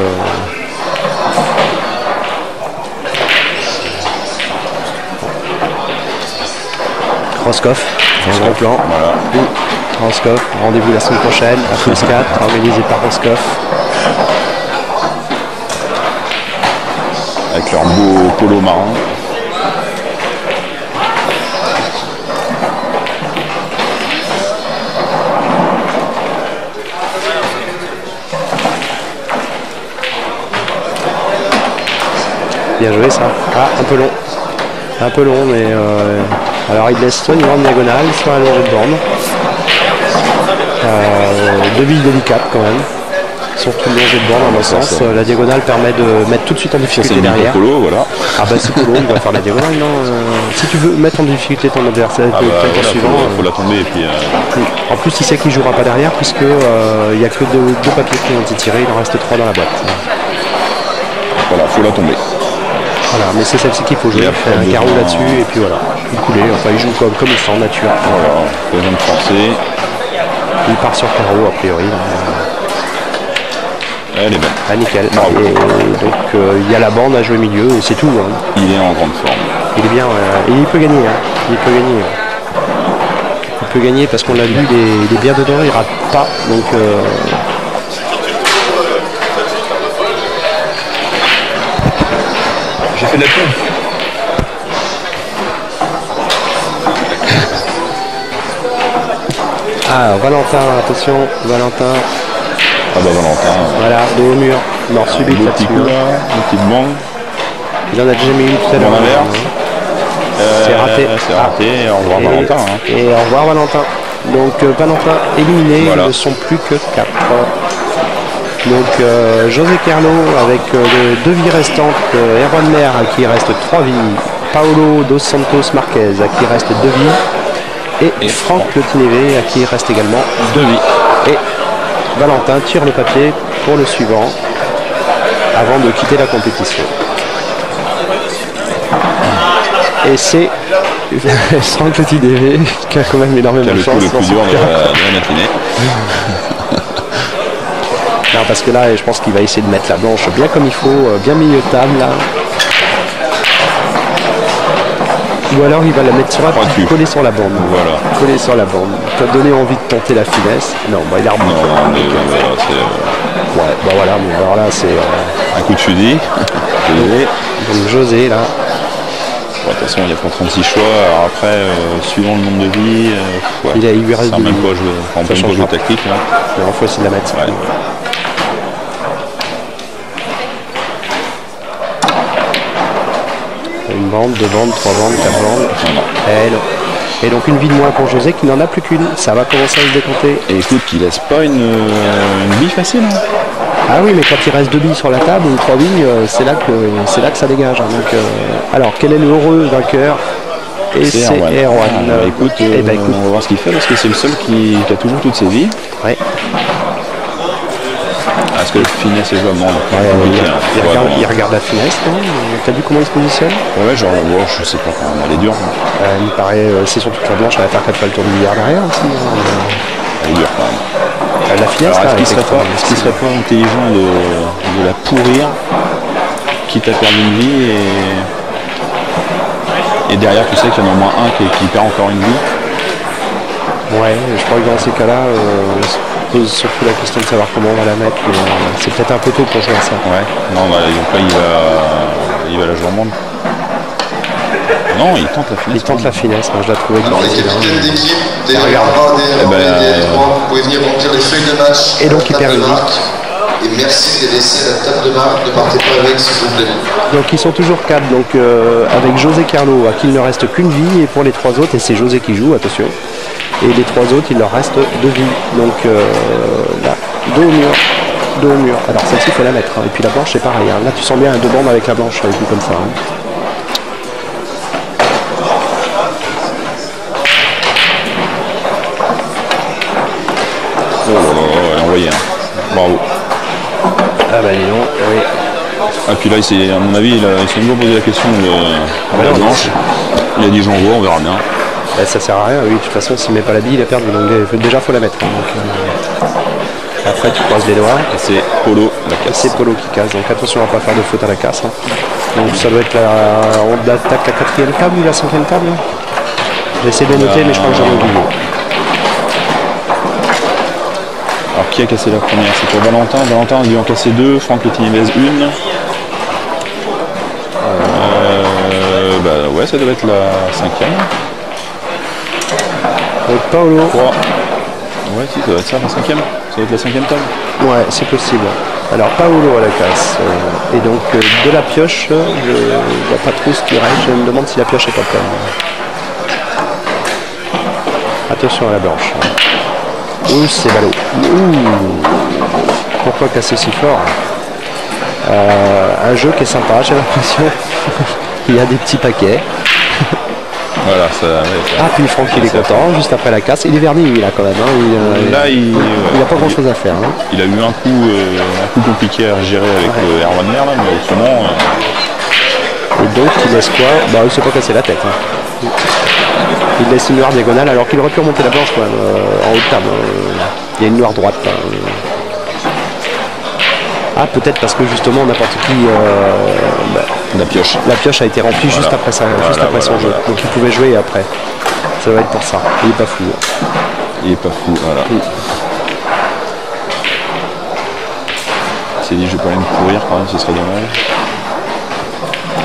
Roscoff, un gros plan. Voilà. Roscoff, rendez-vous la semaine prochaine à Plus 4, organisé par Roscoff. Avec leur beau polo marron. Bien joué ça. Ah, un peu long. Un peu long, mais alors il laisse soit une grande diagonale, soit un allongé de borne. 2 billes délicates quand même. Surtout le allongé de borne dans mon sens. La diagonale permet de mettre tout de suite en difficulté derrière. Polo, voilà. Ah bah c'est polo, il va faire la diagonale, non si tu veux mettre en difficulté ton adversaire, voilà, suivant. Faut la tomber et puis. En plus il sait qu'il jouera pas derrière puisque il n'y a que 2 papiers qui ont été tirés, il en reste 3 dans la boîte. Voilà, faut la tomber. Voilà, mais c'est celle-ci qu'il faut jouer, il fait un carreau là-dessus et puis voilà, il coulait, enfin il joue comme il sent en nature. Voilà, besoin de forcer. Il part sur carreau a priori. Elle est belle. Ah nickel. Bravo. Et donc il y a la bande à jouer milieu et c'est tout. Hein. Il est en grande forme. Il est bien, et il peut gagner. Hein. Il peut gagner. Il peut gagner parce qu'on l'a vu, il est bien dedans, il rate pas. Donc j'ai fait de la pub. Ah, Valentin, attention, Valentin. Ah bah Valentin. Voilà, dos au mur, mort subite Beau petit coup là-dessus. là, une petite bande. Il en a déjà mis une tout à l'heure. C'est raté. C'est raté, et au revoir Valentin. Hein. Et au revoir Valentin. Donc Valentin éliminé, Voilà. Ils ne sont plus que 4. Donc José Carlo avec les 2 vies restantes, Erwan Mer à qui il reste 3 vies, Paolo dos Santos Marquez à qui il reste 2 vies, et Franck Le Tinévé à qui il reste également 2 vies. Et Valentin tire le papier pour le suivant avant de quitter la compétition. Et c'est Franck Le Tinévé qui a quand même énormément de Le chance. coup le plus dur de la matinée. Non, parce que là, je pense qu'il va essayer de mettre la blanche bien comme il faut, bien milieu de table là. Ou alors il va la mettre sur la table, coller sur la bande. Voilà. Coller sur la bande. T'as donné envie de tenter la finesse. Non, bah il a remonté. Non, mais voilà, c'est. Ouais, bah voilà, mais alors là c'est. Un coup de fusil. Donc José là. Bon, de toute façon, il n'y a pas 36 choix. Alors après, suivant le nombre de vies, ouais, il lui reste ça même pas jouer. On peut pas jouer tactique là. Mais il faut essayer de la mettre. Ouais. Une bande, 2 bandes, 3 bandes, 4 bandes. Non. Et donc une vie de moins pour José qui n'en a plus qu'une. Ça va commencer à se décompter. Et écoute, qu'il laisse pas une bille facile. Hein. Ah oui, mais quand il reste 2 billes sur la table ou 3 billes, c'est là que ça dégage. Hein. Donc, alors, quel est le heureux vainqueur? Et c'est Erwan. Écoute, on va voir ce qu'il fait parce que c'est le seul qui a toujours toutes ses vies. Ouais. Est-ce que le finesse est jouable? Non, il regarde la finesse, non? T'as vu comment il se positionne? Ouais, genre, je sais pas, quand même, elle est dure. Il me paraît, c'est surtout que la blanche, elle va faire 4 fois le tour du billard derrière aussi. Elle est dure quand même. La finesse, alors, là, est-ce qu'il serait pas intelligent de la pourrir, quitte à perdre une vie et derrière, tu sais qu'il y en a au moins un qui perd encore une vie? Ouais, je crois que dans ces cas-là, on se pose surtout la question de savoir comment on va la mettre, mais c'est peut-être un peu tôt pour jouer à ça. Ouais, non, bah, donc là, il va la jouer en monde. Non, il tente la finesse. Il tente la finesse, moi je la trouvais Alors les difficile. capitaines d'équipe, des regarde. des trois, vous pouvez venir remplir les feuilles de match. Et donc, à la il perd table de une marque. Et merci de laisser la table de marque, ne partez pas avec s'il vous plaît. Donc ils sont toujours 4, donc avec José Carlo, à qui il ne reste qu'une vie, et pour les 3 autres, et c'est José qui joue, attention. Et les 3 autres, il leur reste 2 vies. Donc là, dos au mur. Dos au mur. Alors celle-ci, il faut la mettre. Hein. Et puis la blanche, c'est pareil. Hein. Là, tu sens bien un 2 bandes avec la blanche, avec lui comme ça. Hein. Oh là là, elle a envoyé. Hein. Bravo. Ah bah dis donc, oui. Ah, puis là, à mon avis, il s'est même posé la question de la blanche. Il a dit j'envoie, on verra bien. Bah, ça sert à rien, oui. De toute façon, s'il met pas la bille, il a perdu. Donc déjà, faut la mettre. Hein. Donc, après, tu croises les doigts. Et c'est Polo la casse. C'est Polo qui casse. Donc attention à ne pas faire de faute à la casse. Hein. Donc ça doit être on attaque la 4e table ou la 5e table. J'essaie de noter, mais je crois que j'en ai oublié. Alors qui a cassé la première? C'est pour Valentin. Valentin a dû en casser 2, Franck Letinivez 1. Bah ouais, ça doit être la 5e. Donc Paolo. 3. Ouais, si, ça doit être ça, la 5e. Ça doit être la 5e table. Ouais, c'est possible. Alors Paolo à la casse. Et donc de la pioche, je vois pas trop ce qui reste. Je me demande si la pioche est pas pleine. Attention à la blanche. Ouh, c'est ballot. Ouh. Pourquoi casser si fort? Un jeu qui est sympa, j'ai l'impression. Il y a des petits paquets. Voilà, ça. Ouais, ah, puis Franck, il est content, juste après la casse. Il est verni, lui, là, quand même. Hein. Là, il n'a pas grand-chose à faire. Hein. Il a eu un coup compliqué à gérer avec Erwan Mer, là, mais autrement. Et donc, il laisse quoi? Bah, il ne s'est pas cassé la tête. Hein. Il laisse une noire diagonale, alors qu'il aurait pu remonter la blanche, quand même, en haut de table. Il y a une noire droite, là. Ah, peut-être parce que justement n'importe qui. La pioche a été remplie juste après ça, son jeu. Donc il pouvait jouer après. Ça va être pour ça. Il est pas fou. Il est pas fou, voilà. Il s'est dit je vais pas aller me courir quand même, ce serait dommage.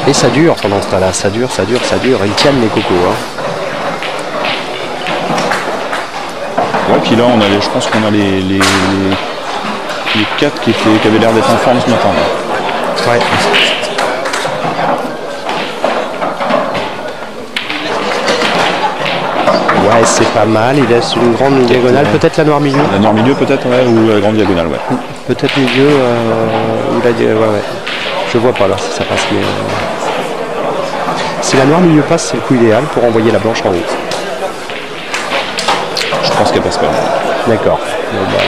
Et ça dure pendant ce temps-là, ça dure. Ils tiennent les cocos. Hein. Ouais, puis là je pense qu'on a les 4 qui avaient l'air d'être en forme ce matin. Là. Ouais. Ouais, c'est pas mal. Il laisse une grande diagonale. Peut-être la noire milieu. La noire milieu peut-être, ouais, ou la grande diagonale, ouais. Peut-être milieu. Il a dit, ouais. Je vois pas là si ça passe. Mais, si la noire milieu passe, c'est le coup idéal pour envoyer la blanche en haut. Je pense qu'elle passe pas. D'accord. Bon, bah...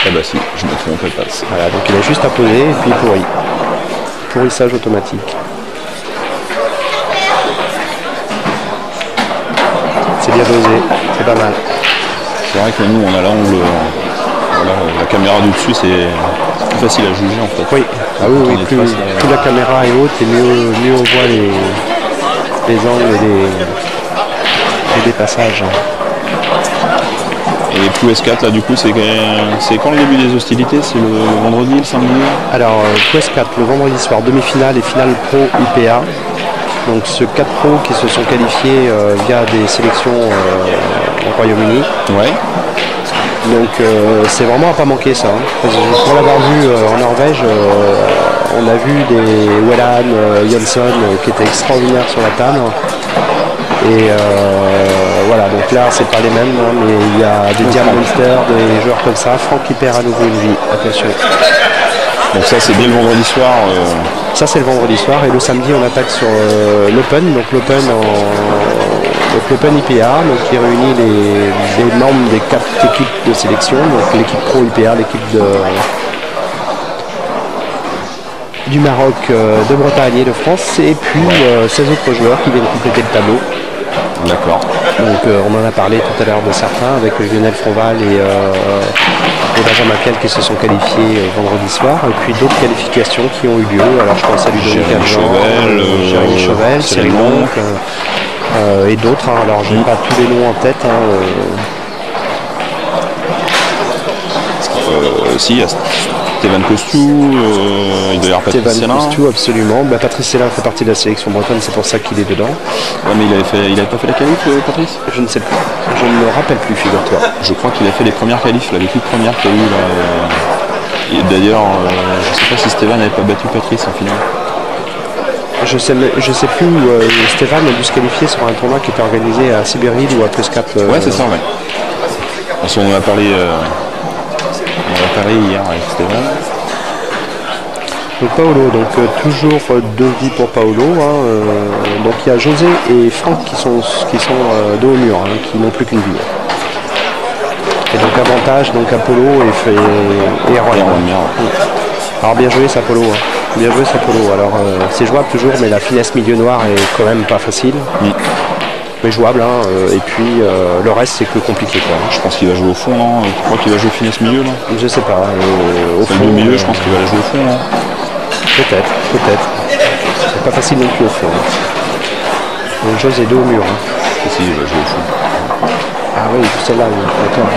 Ah bah si, je me trompe, elle passe. Voilà, donc il a juste à poser et puis il pourrit. Pourrissage automatique. C'est bien dosé, c'est pas mal. C'est vrai que nous on a l'angle, la caméra du dessus c'est plus facile à juger en fait. Oui, ah oui, plus la caméra est haute et mieux on voit les angles et les passages. Et Pou S4 là du coup c'est quand le début des hostilités? C'est le vendredi, le samedi? Alors Pou S4 le vendredi soir, demi-finale et finale pro IPA. Donc ce 4 pros qui se sont qualifiés via des sélections au Royaume-Uni. Ouais. Donc c'est vraiment à pas manquer ça. Hein. Pour l'avoir vu en Norvège, on a vu des Wellan, Jonsson qui étaient extraordinaires sur la table. Et voilà, donc là c'est pas les mêmes, hein, mais il y a des Diamondster, des joueurs comme ça. Franck qui perd à nouveau une vie, attention. Donc ça c'est bien le vendredi soir. Ça c'est le vendredi soir et le samedi on attaque sur l'Open. Donc l'Open Donc l'Open IPA, donc, qui réunit les membres des 4 équipes de sélection, donc l'équipe Pro IPA, l'équipe du Maroc, de Bretagne et de France, et puis 16 autres joueurs qui viennent compléter le tableau. D'accord. Donc on en a parlé tout à l'heure de certains, avec Lionel Fronval et Benjamin Piel qui se sont qualifiés vendredi soir, et puis d'autres qualifications qui ont eu lieu. Alors je pense à Ludovic Alban, Jérémy Chauvel, Cyril Monk, et d'autres. Hein. Alors je n'ai pas tous les noms en tête. Si, il y a Stéphane Costou, il doit y avoir Patrice Célin. Costou, absolument. Bah, Patrice Célin fait partie de la sélection bretonne, c'est pour ça qu'il est dedans. Ouais, mais il avait pas fait la qualif, Patrice? Je ne sais plus. Je ne me rappelle plus, figure-toi. Je crois qu'il a fait les premières qualifs, les toutes premières qu'il y a eu là. Et d'ailleurs, je sais pas si Stéphane n'avait pas battu Patrice en finale. Je sais plus où Stéphane a dû se qualifier sur un tournoi qui était organisé à Sibérie ou à Plus 4. Ouais, c'est ça, ouais. Parce qu'on en a parlé. Hier avec Stéphane. Donc Paolo, donc toujours 2 vies pour Paolo. Donc il y a José et Franck qui sont dos au mur, qui n'ont plus qu'une vie. Et donc avantage donc Apollo et Erwan. Alors bien joué Sapolo. Bien joué Sapolo. Alors c'est jouable toujours, mais la finesse milieu noir est quand même pas facile. Mais jouable, et puis le reste c'est que compliqué quoi. Je pense qu'il va jouer au fond, non? Tu crois qu'il va jouer finesse milieu là? Je sais pas. Au fond, milieu, je pense qu'il va la jouer au fond. Hein. Peut-être. C'est pas facile non plus au fond. Donc José dos au mur. Si, il va jouer au fond. Ah oui, celle-là, d'accord.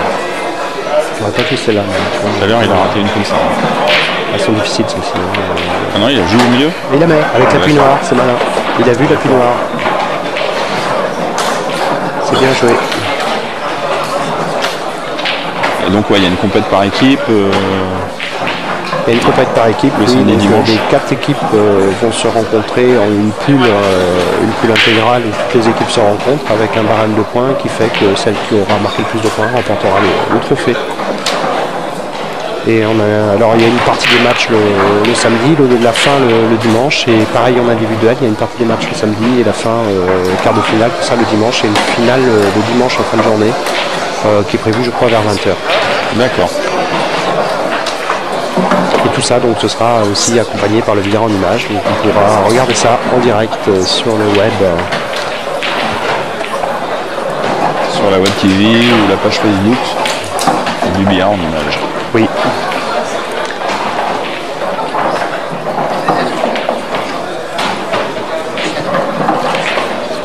J'aurais pas fait celle-là. Tout à l'heure il a raté une comme ça. Elles sont difficiles celles-ci. Ah non, il a joué au milieu? Il la met avec l'appui noir, c'est malin. Il a vu l'appui noir. C'est bien joué. Et donc ouais, il y a une compète par équipe. Il y a une compète par équipe. Le samedi dimanche. Les 4 équipes vont se rencontrer en une poule intégrale où toutes les équipes se rencontrent avec un barème de points qui fait que celle qui aura marqué le plus de points remportera le trophée. Et alors il y a une partie des matchs le samedi, la fin le dimanche, et pareil en individuel, il y a une partie des matchs le samedi et la fin quart de finale, tout ça le dimanche, et une finale le dimanche en fin de journée qui est prévue je crois vers 20h. D'accord. Et tout ça donc ce sera aussi accompagné par le videur en images, donc on pourra regarder ça en direct sur le web. Sur la web TV ou la page Facebook du billard en images. Oui.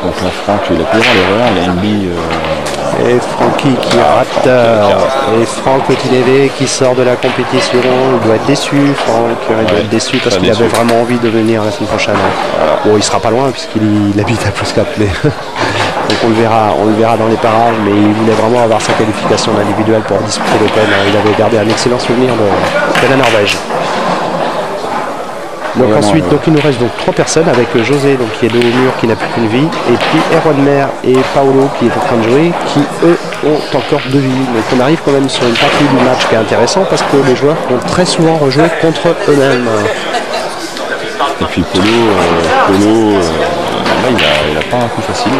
Donc là, Franck, il a pu avoir l'erreur, il a une bille. Et Francky qui rate. Et Franck Petit qui sort de la compétition. Il doit être déçu, Franck. Il doit être déçu parce qu'il avait vraiment envie de venir la semaine prochaine. Voilà. Bon, il sera pas loin puisqu'il habite à Plus 4. Mais donc on le verra dans les parages, mais il voulait vraiment avoir sa qualification individuelle pour disputer l'Open. Il avait gardé un excellent souvenir de la Norvège. Donc ensuite, donc il nous reste donc 3 personnes avec José donc qui est dos au mur, qui n'a plus qu'une vie, et puis Erwan Mer et Paolo qui est en train de jouer, qui eux ont encore 2 vies. Donc on arrive quand même sur une partie du match qui est intéressant parce que les joueurs vont très souvent rejouer contre eux-mêmes. Et puis Polo là il a pas un coup facile.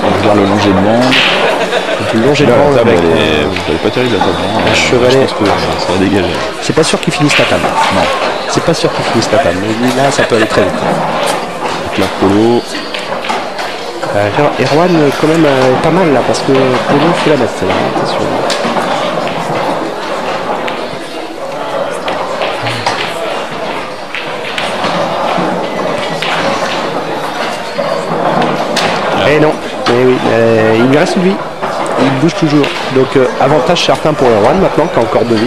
On regarde le langer de bande. Une longée de bande avec elle est pas terrible la table. Un chevalet. Je pense que ça va dégager. C'est pas sûr qu'il finisse la table. Non. C'est pas sûr qu'il finisse la table. Mais là ça peut aller très vite. Donc là Polo. Erwan quand même pas mal là parce que Polo fait la mettre celle-là, attention. Et non, mais oui, il lui reste une vie. Il bouge toujours. Donc avantage certain pour Erwan maintenant qui a encore 2 vies.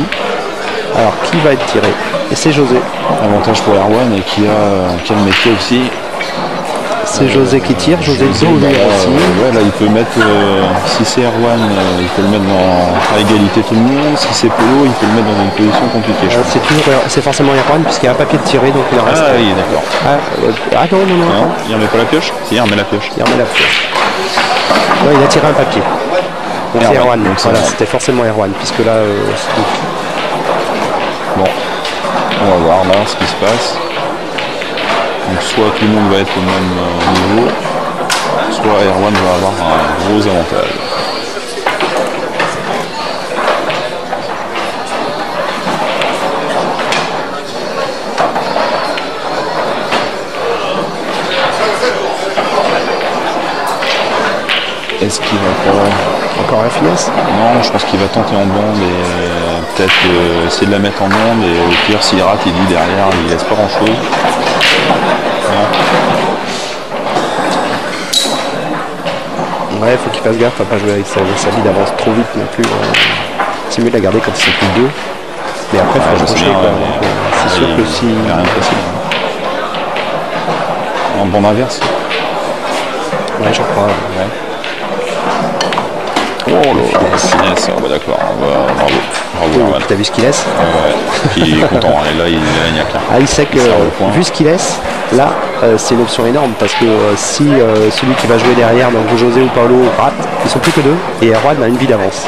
Alors qui va être tiré? Et c'est José. Avantage pour Erwan et qui a le métier aussi. C'est José qui tire, José le dos aussi. Ouais, là il peut mettre, si c'est Erwan, il peut le mettre à égalité tout le monde. Si c'est Polo, il peut le mettre dans une position compliquée. C'est forcément Erwan puisqu'il y a un papier de tiré donc il en reste. Ah oui, d'accord. Non. Il remet pas la pioche? Si, il remet la pioche. Il remet la pioche. Non, il a tiré un papier. Donc c'est Erwan, donc voilà, c'était forcément Erwan, puisque là, bon, on va voir là ce qui se passe. Donc soit tout le monde va être au même niveau, soit Erwan va avoir un gros avantage. Est-ce qu'il va pas... Encore la finesse? Non, je pense qu'il va tenter en bande et peut-être essayer de la mettre en bande et au pire s'il rate il dit derrière, il laisse pas grand chose. Ouais, faut qu'il fasse gaffe à pas jouer avec sa vie d'avance trop vite non plus. C'est mieux de la garder quand ils sont plus deux. Mais après, il faut accrocher quoi. C'est sûr que si. Il n'y a rien de facile. En bande inverse. Ouais, je crois. Ouais. Oh là, finesse, bah d'accord, bravo. Bravo, t'as vu ce qu'il laisse? Ouais, puis il est content, et là il est maniaque. Ah, il sait que, vu ce qu'il laisse, là, c'est une option énorme, parce que si celui qui va jouer derrière, donc José ou Paolo rate, ils sont plus que deux, et Erwan a une vie d'avance.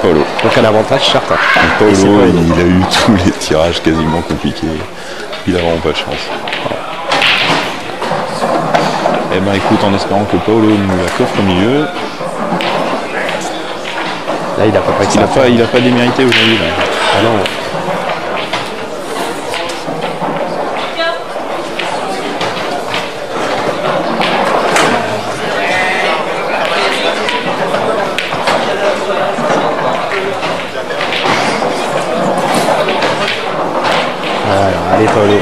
Paolo. Donc un avantage certain. Paolo, il a eu tous les tirages quasiment compliqués. Il a vraiment pas de chance. Eh ben écoute, en espérant que Paolo nous la coffre au milieu. Là, il a pas pris il a pas démérité aujourd'hui. Ah non. Voilà, allez Paolo.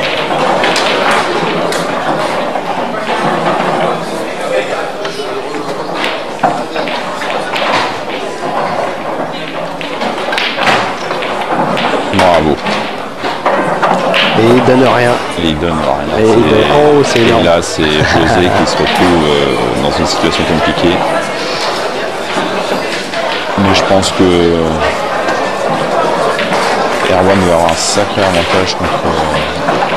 Bravo. Et il donne rien. Et il donne rien. Oh, c'est énorme. Et là, c'est José qui se retrouve dans une situation compliquée. Mais je pense que Erwan va avoir un sacré avantage contre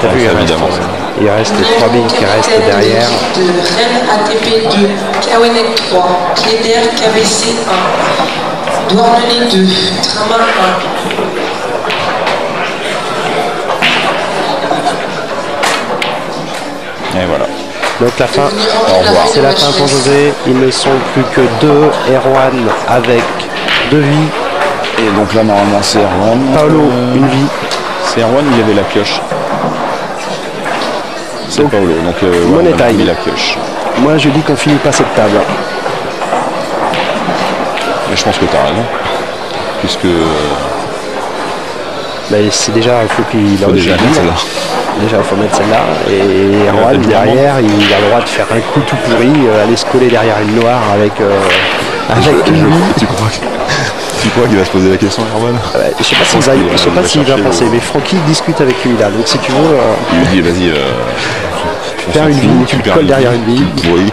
sa vie d'avance. Il reste 3 billes qui restent derrière. De Rennes ATP 2, Kawenek 3, Cléder KBC 1, Douarnenez 2, Tramin 1. Et voilà. Donc la fin, au revoir. C'est la fin pour José. Ils ne sont plus que 2. Erwan avec 2 vies. Et donc là normalement c'est Erwan. Paolo, une vie. C'est Erwan, il avait la pioche. C'est Paolo. Donc Money time. Il a la pioche. Moi je dis qu'on finit pas cette table. Mais je pense que tu as raison. Puisque. C'est déjà, il faut qu'il faut déjà mettre celle-là. Déjà, il faut mettre celle-là. Et Erwan, derrière, il a le droit de faire un coup tout pourri, aller se coller derrière une noire avec une vie. Tu crois qu'il va se poser la question, Erwan? Je sais pas s'il va penser, mais Francky discute avec lui là. Donc si tu veux. Il lui dit, vas-y. Faire une vie, tu le colles derrière une vie. Oui.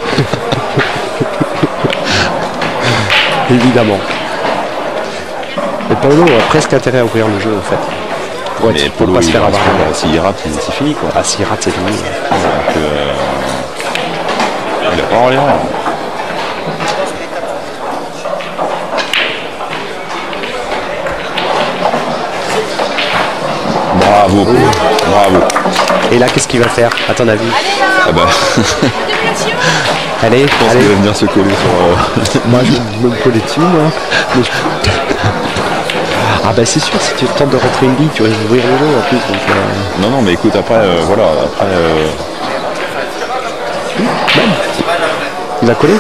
Évidemment. Et Paolo a presque intérêt à ouvrir le jeu en fait. Mais Paolo, pas se faire avoir. S'il rate, c'est fini quoi. Ah, s'il rate, c'est fini. Donc, il a pas avoir l'erreur. Bravo, bravo. Et là, qu'est-ce qu'il va faire, à ton avis? Ah bah. Allez, je pense qu'il va venir se coller sur. Moi, je vais me coller dessus, moi. Mais Ah bah c'est sûr, si tu tentes de rentrer une bille, tu risques d'ouvrir le jeu en plus. Donc, Non, mais écoute, après, voilà, après. Il va coller.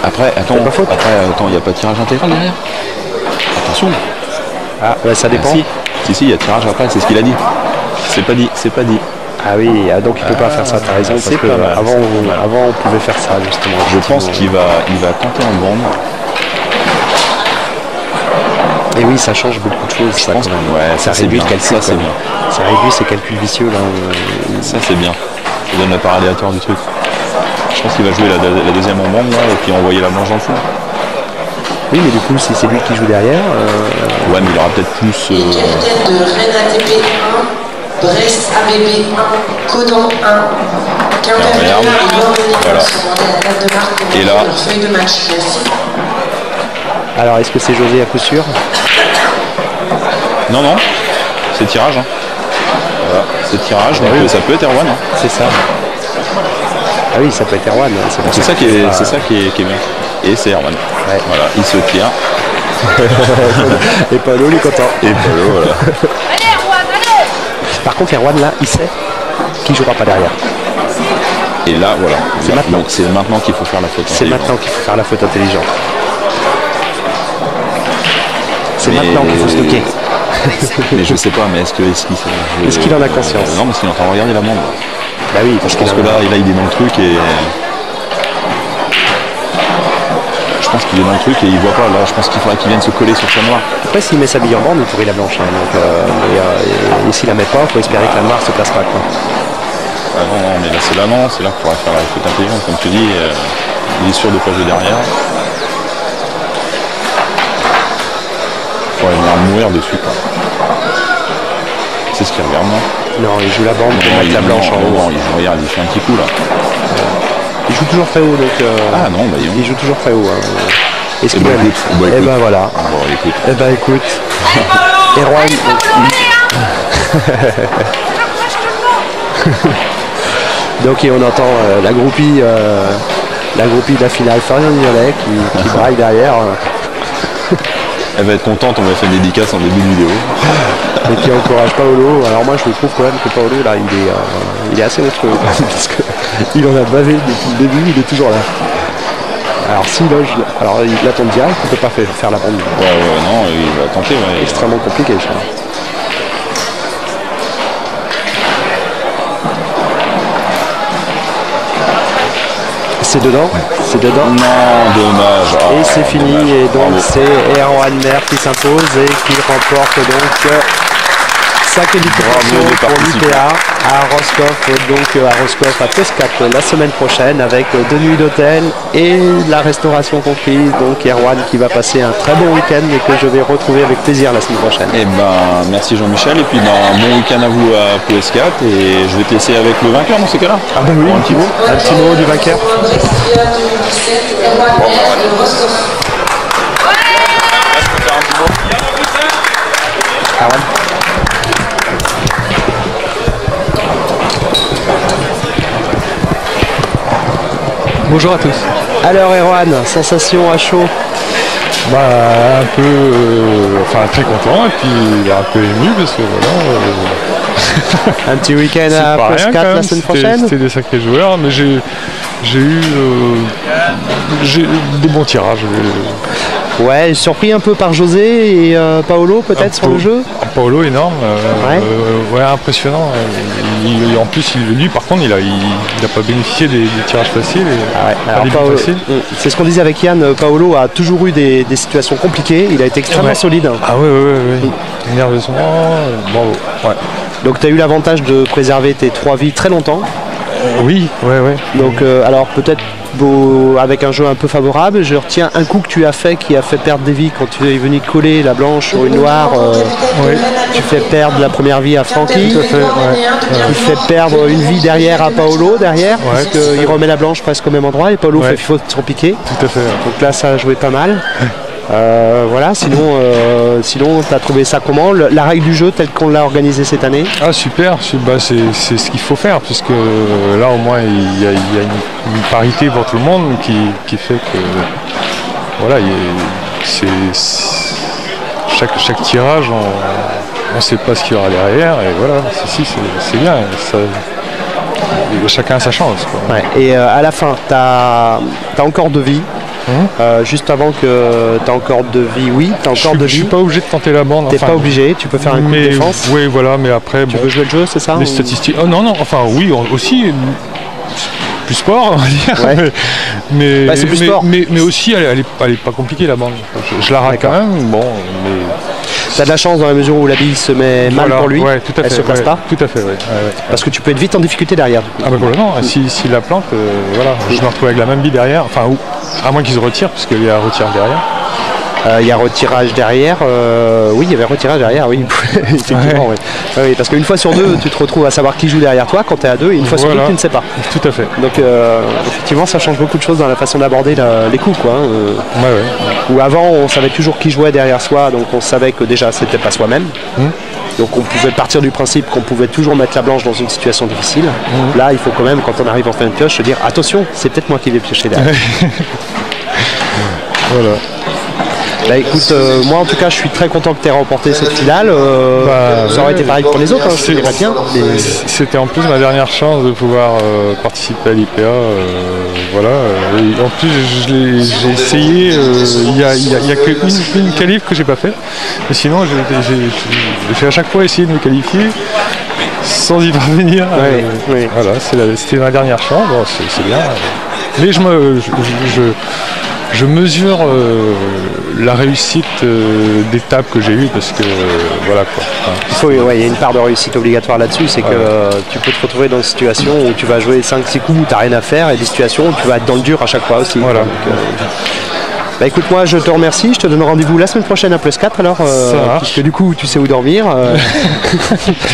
Après, attends, il n'y a pas de tirage intégral derrière. Attention. Ah, bah, ça dépend. Si, il y a tirage après, c'est ce qu'il a dit. C'est pas dit. Ah oui, donc il peut pas faire ça, t'as raison, parce que avant on pouvait faire ça justement. Je pense qu'il va tenter en bande. Et oui, ça change beaucoup de choses. Je pense que ça réduit le calcul. Ça, c'est bien. Ça réduit ces calculs vicieux là. Ça c'est bien. Ça donne la part aléatoire du truc. Je pense qu'il va jouer la deuxième en bande là, et puis envoyer la manche dans le fond. Oui, mais du coup, si c'est lui qui joue derrière. Ouais, mais il aura peut-être plus. Capitaine de Rennes ATP 1, Brest ABB 1, Codan 1, Quimper et voilà. Et là. Leur feuille de match. Merci. Alors, est-ce que c'est José à coup sûr? Non, c'est tirage. Hein. Voilà. ce tirage, donc ça peut être Erwan. Hein. C'est ça. Ah oui, ça peut être Erwan. C'est ça qui est bien. Et c'est Erwan. Ouais. Voilà, il se tient. Et Paolo, il est content. Et Paolo, voilà. Allez, Erwan, allez! Par contre, Erwan, là, il sait qu'il jouera pas derrière. Et là, voilà. C'est maintenant. Donc c'est maintenant qu'il faut faire la faute. C'est maintenant qu'il faut faire la faute intelligente. C'est maintenant qu'il faut stocker. Mais je sais pas, mais est-ce qu'il en a conscience? Non, parce qu'il est en train de regarder la montre. Bah oui, parce je pense que là, il est dans le truc et... Je pense qu'il est dans le truc et il voit pas. Là, je pense qu'il faudrait qu'il vienne se coller sur sa noire. Après, s'il met sa bille en bande, il pourrait la blanche. Hein, et s'il la met pas, il faut espérer que la noire se place pas. Quoi. Ah non, mais là c'est là qu'il faudra faire la faute intelligente. Comme tu dis, il est sûr de pas jouer derrière. Il faudrait venir mourir dessus. C'est ce qu'il regarde, non? Non, il joue la bande pour mettre la blanche en haut. Non, regarde, il fait un petit coup là. Il joue toujours très haut, donc... Ah non, bah il joue toujours très haut. Hein. Est-ce qu'il bah, écoute. Eh ben voilà. Bon, écoute. Eh ben écoute. Erwan... Donc et on entend la groupie de la finale, Florian Mignolet qui braille derrière. Elle va être contente, on va faire une dédicace en début de vidéo. Et qui encourage Paolo. Alors moi je trouve quand même que Paolo là il est assez monstrueux parce qu'il en a bavé depuis le début, il est toujours là. Alors s'il loge, alors il attend direct, il ne peut pas faire la bande. Ouais, non, il va tenter. Ouais. Extrêmement compliqué ça. C'est dedans? C'est dedans? Non, dommage. Et c'est fini, dommage. et donc Bravo. c'est Erwan Mer qui s'impose et qui remporte donc sa qualification pour l'IPA à Roscoff, donc à Roscoff à Pescat la semaine prochaine avec 2 nuits d'hôtel et la restauration comprise. Donc Erwan qui va passer un très bon week-end et que je vais retrouver avec plaisir la semaine prochaine. Eh ben, merci Jean-Michel, et puis bon week-end à vous à PS4, et je vais te laisser avec le vainqueur dans ces cas-là. Ah bah oui, un petit mot du vainqueur. Erwan. Bonjour à tous. Alors Erwan, sensation à chaud? Bah un peu, enfin très content et puis un peu ému parce que voilà. Un petit week-end à Pescat la semaine prochaine? C'était des sacrés joueurs, mais j'ai eu des bons tirages. Ouais, surpris un peu par José et Paolo peut-être sur le jeu. Paolo énorme, ouais, impressionnant. En plus, lui par contre, il n'a pas bénéficié des tirages faciles. C'est ce qu'on disait avec Yann. Paolo a toujours eu des situations compliquées. Il a été extrêmement solide. Ah ouais. Nerveusement, bravo. Ouais. Donc tu as eu l'avantage de préserver tes 3 vies très longtemps. Oui. Donc alors peut-être avec un jeu un peu favorable, je retiens un coup que tu as fait qui a fait perdre des vies quand tu es venu coller la blanche sur une noire. Tu fais perdre la première vie à Francky. Tu fais perdre une vie derrière à Paolo parce qu'il remet la blanche presque au même endroit et Paolo fait faute sur piqué. Tout à fait. Donc là ça a joué pas mal. Voilà, sinon tu as trouvé ça comment, la règle du jeu telle qu'on l'a organisée cette année? Ah super, c'est ce qu'il faut faire, puisque là au moins il y a une parité pour tout le monde qui fait que voilà, chaque tirage on ne sait pas ce qu'il y aura derrière, et voilà, c'est bien, chacun a sa chance, quoi. Ouais, et à la fin, tu as encore 2 vies. Juste avant que tu as encore 2 vies, oui, tu as encore 2 vies. Je suis pas obligé de tenter la bande. Tu n'es pas obligé, tu peux faire un coup de défense. Oui, voilà, mais après. Tu veux jouer le jeu, c'est ça? Les statistiques. Oh non, enfin oui, aussi. Plus sport, on va dire. Ouais. Mais c'est plus sport. Mais aussi, elle est pas compliquée la bande. Je la rate quand même, bon, mais. Tu as de la chance dans la mesure où la bille se met mal pour lui, tout à fait, elle se place pas. Tout à fait, oui. Parce que tu peux être vite en difficulté derrière. Ah bah complètement, si la plante, voilà, je me retrouve avec la même bille derrière, enfin, à moins qu'ils se retirent, parce qu'il y a un retirage derrière. Il y a retirage derrière, oui, il y avait retirage derrière, oui, effectivement, oui. Oui, parce qu'une fois sur 2, tu te retrouves à savoir qui joue derrière toi quand tu es à 2, et une fois sur 2, tu ne sais pas. Tout à fait. Donc, effectivement, ça change beaucoup de choses dans la façon d'aborder les coups, quoi. Où avant, on savait toujours qui jouait derrière soi, donc on savait que déjà, c'était pas soi-même. Donc on pouvait partir du principe qu'on pouvait toujours mettre la blanche dans une situation difficile. Là, il faut quand même, quand on arrive en fin de pioche, se dire attention, c'est peut-être moi qui vais piocher derrière. Voilà. Bah écoute, moi en tout cas je suis très content que tu aies remporté cette finale. Ça aurait été pareil pour les autres, hein, je te dirais bien. Mais... C'était en plus ma dernière chance de pouvoir participer à l'IPA. Voilà. Et en plus j'ai essayé, il n'y a qu'une qualif que j'ai pas fait. Mais sinon j'ai à chaque fois essayé de me qualifier sans y parvenir. Oui. Voilà, c'était ma dernière chance, bon, c'est bien. Mais je mesure la réussite d'étape que j'ai eue parce que voilà quoi. Il y a une part de réussite obligatoire là-dessus, c'est que tu peux te retrouver dans une situation où tu vas jouer 5-6 coups où tu n'as rien à faire et des situations où tu vas être dans le dur à chaque fois aussi. Voilà. Bah écoute, moi je te remercie, je te donne rendez-vous la semaine prochaine à +4 alors, puisque du coup tu sais où dormir,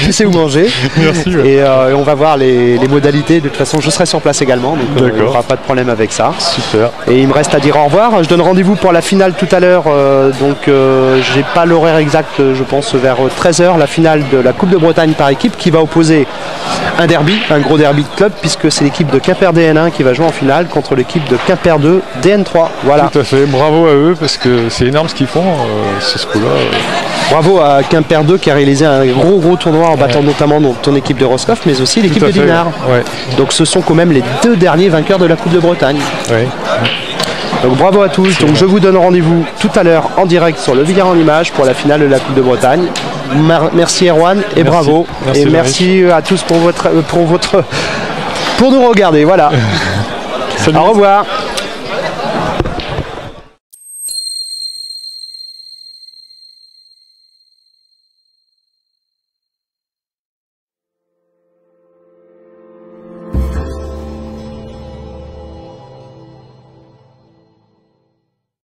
tu sais où manger. Merci. Et on va voir les modalités, de toute façon je serai sur place également, donc il n'y aura pas de problème avec ça. Super. Et il me reste à dire au revoir, je donne rendez-vous pour la finale tout à l'heure, donc j'ai pas l'horaire exact, je pense vers 13h, la finale de la Coupe de Bretagne par équipe qui va opposer un derby, un gros derby de club, puisque c'est l'équipe de Quimper DN1 qui va jouer en finale contre l'équipe de Quimper 2 DN3. Voilà. Tout à fait. Bravo à eux parce que c'est énorme ce qu'ils font, ce coup-là. Bravo à Quimper 2 qui a réalisé un gros tournoi en battant notamment ton équipe de Roscoff, mais aussi l'équipe de Dinard. Ouais. Donc ce sont quand même les 2 derniers vainqueurs de la Coupe de Bretagne. Ouais. Donc bravo à tous. Donc je vous donne rendez-vous tout à l'heure en direct sur le Villard en Image pour la finale de la Coupe de Bretagne. Merci Erwan et bravo. Et merci à tous pour nous regarder. Voilà. Salut. Au revoir.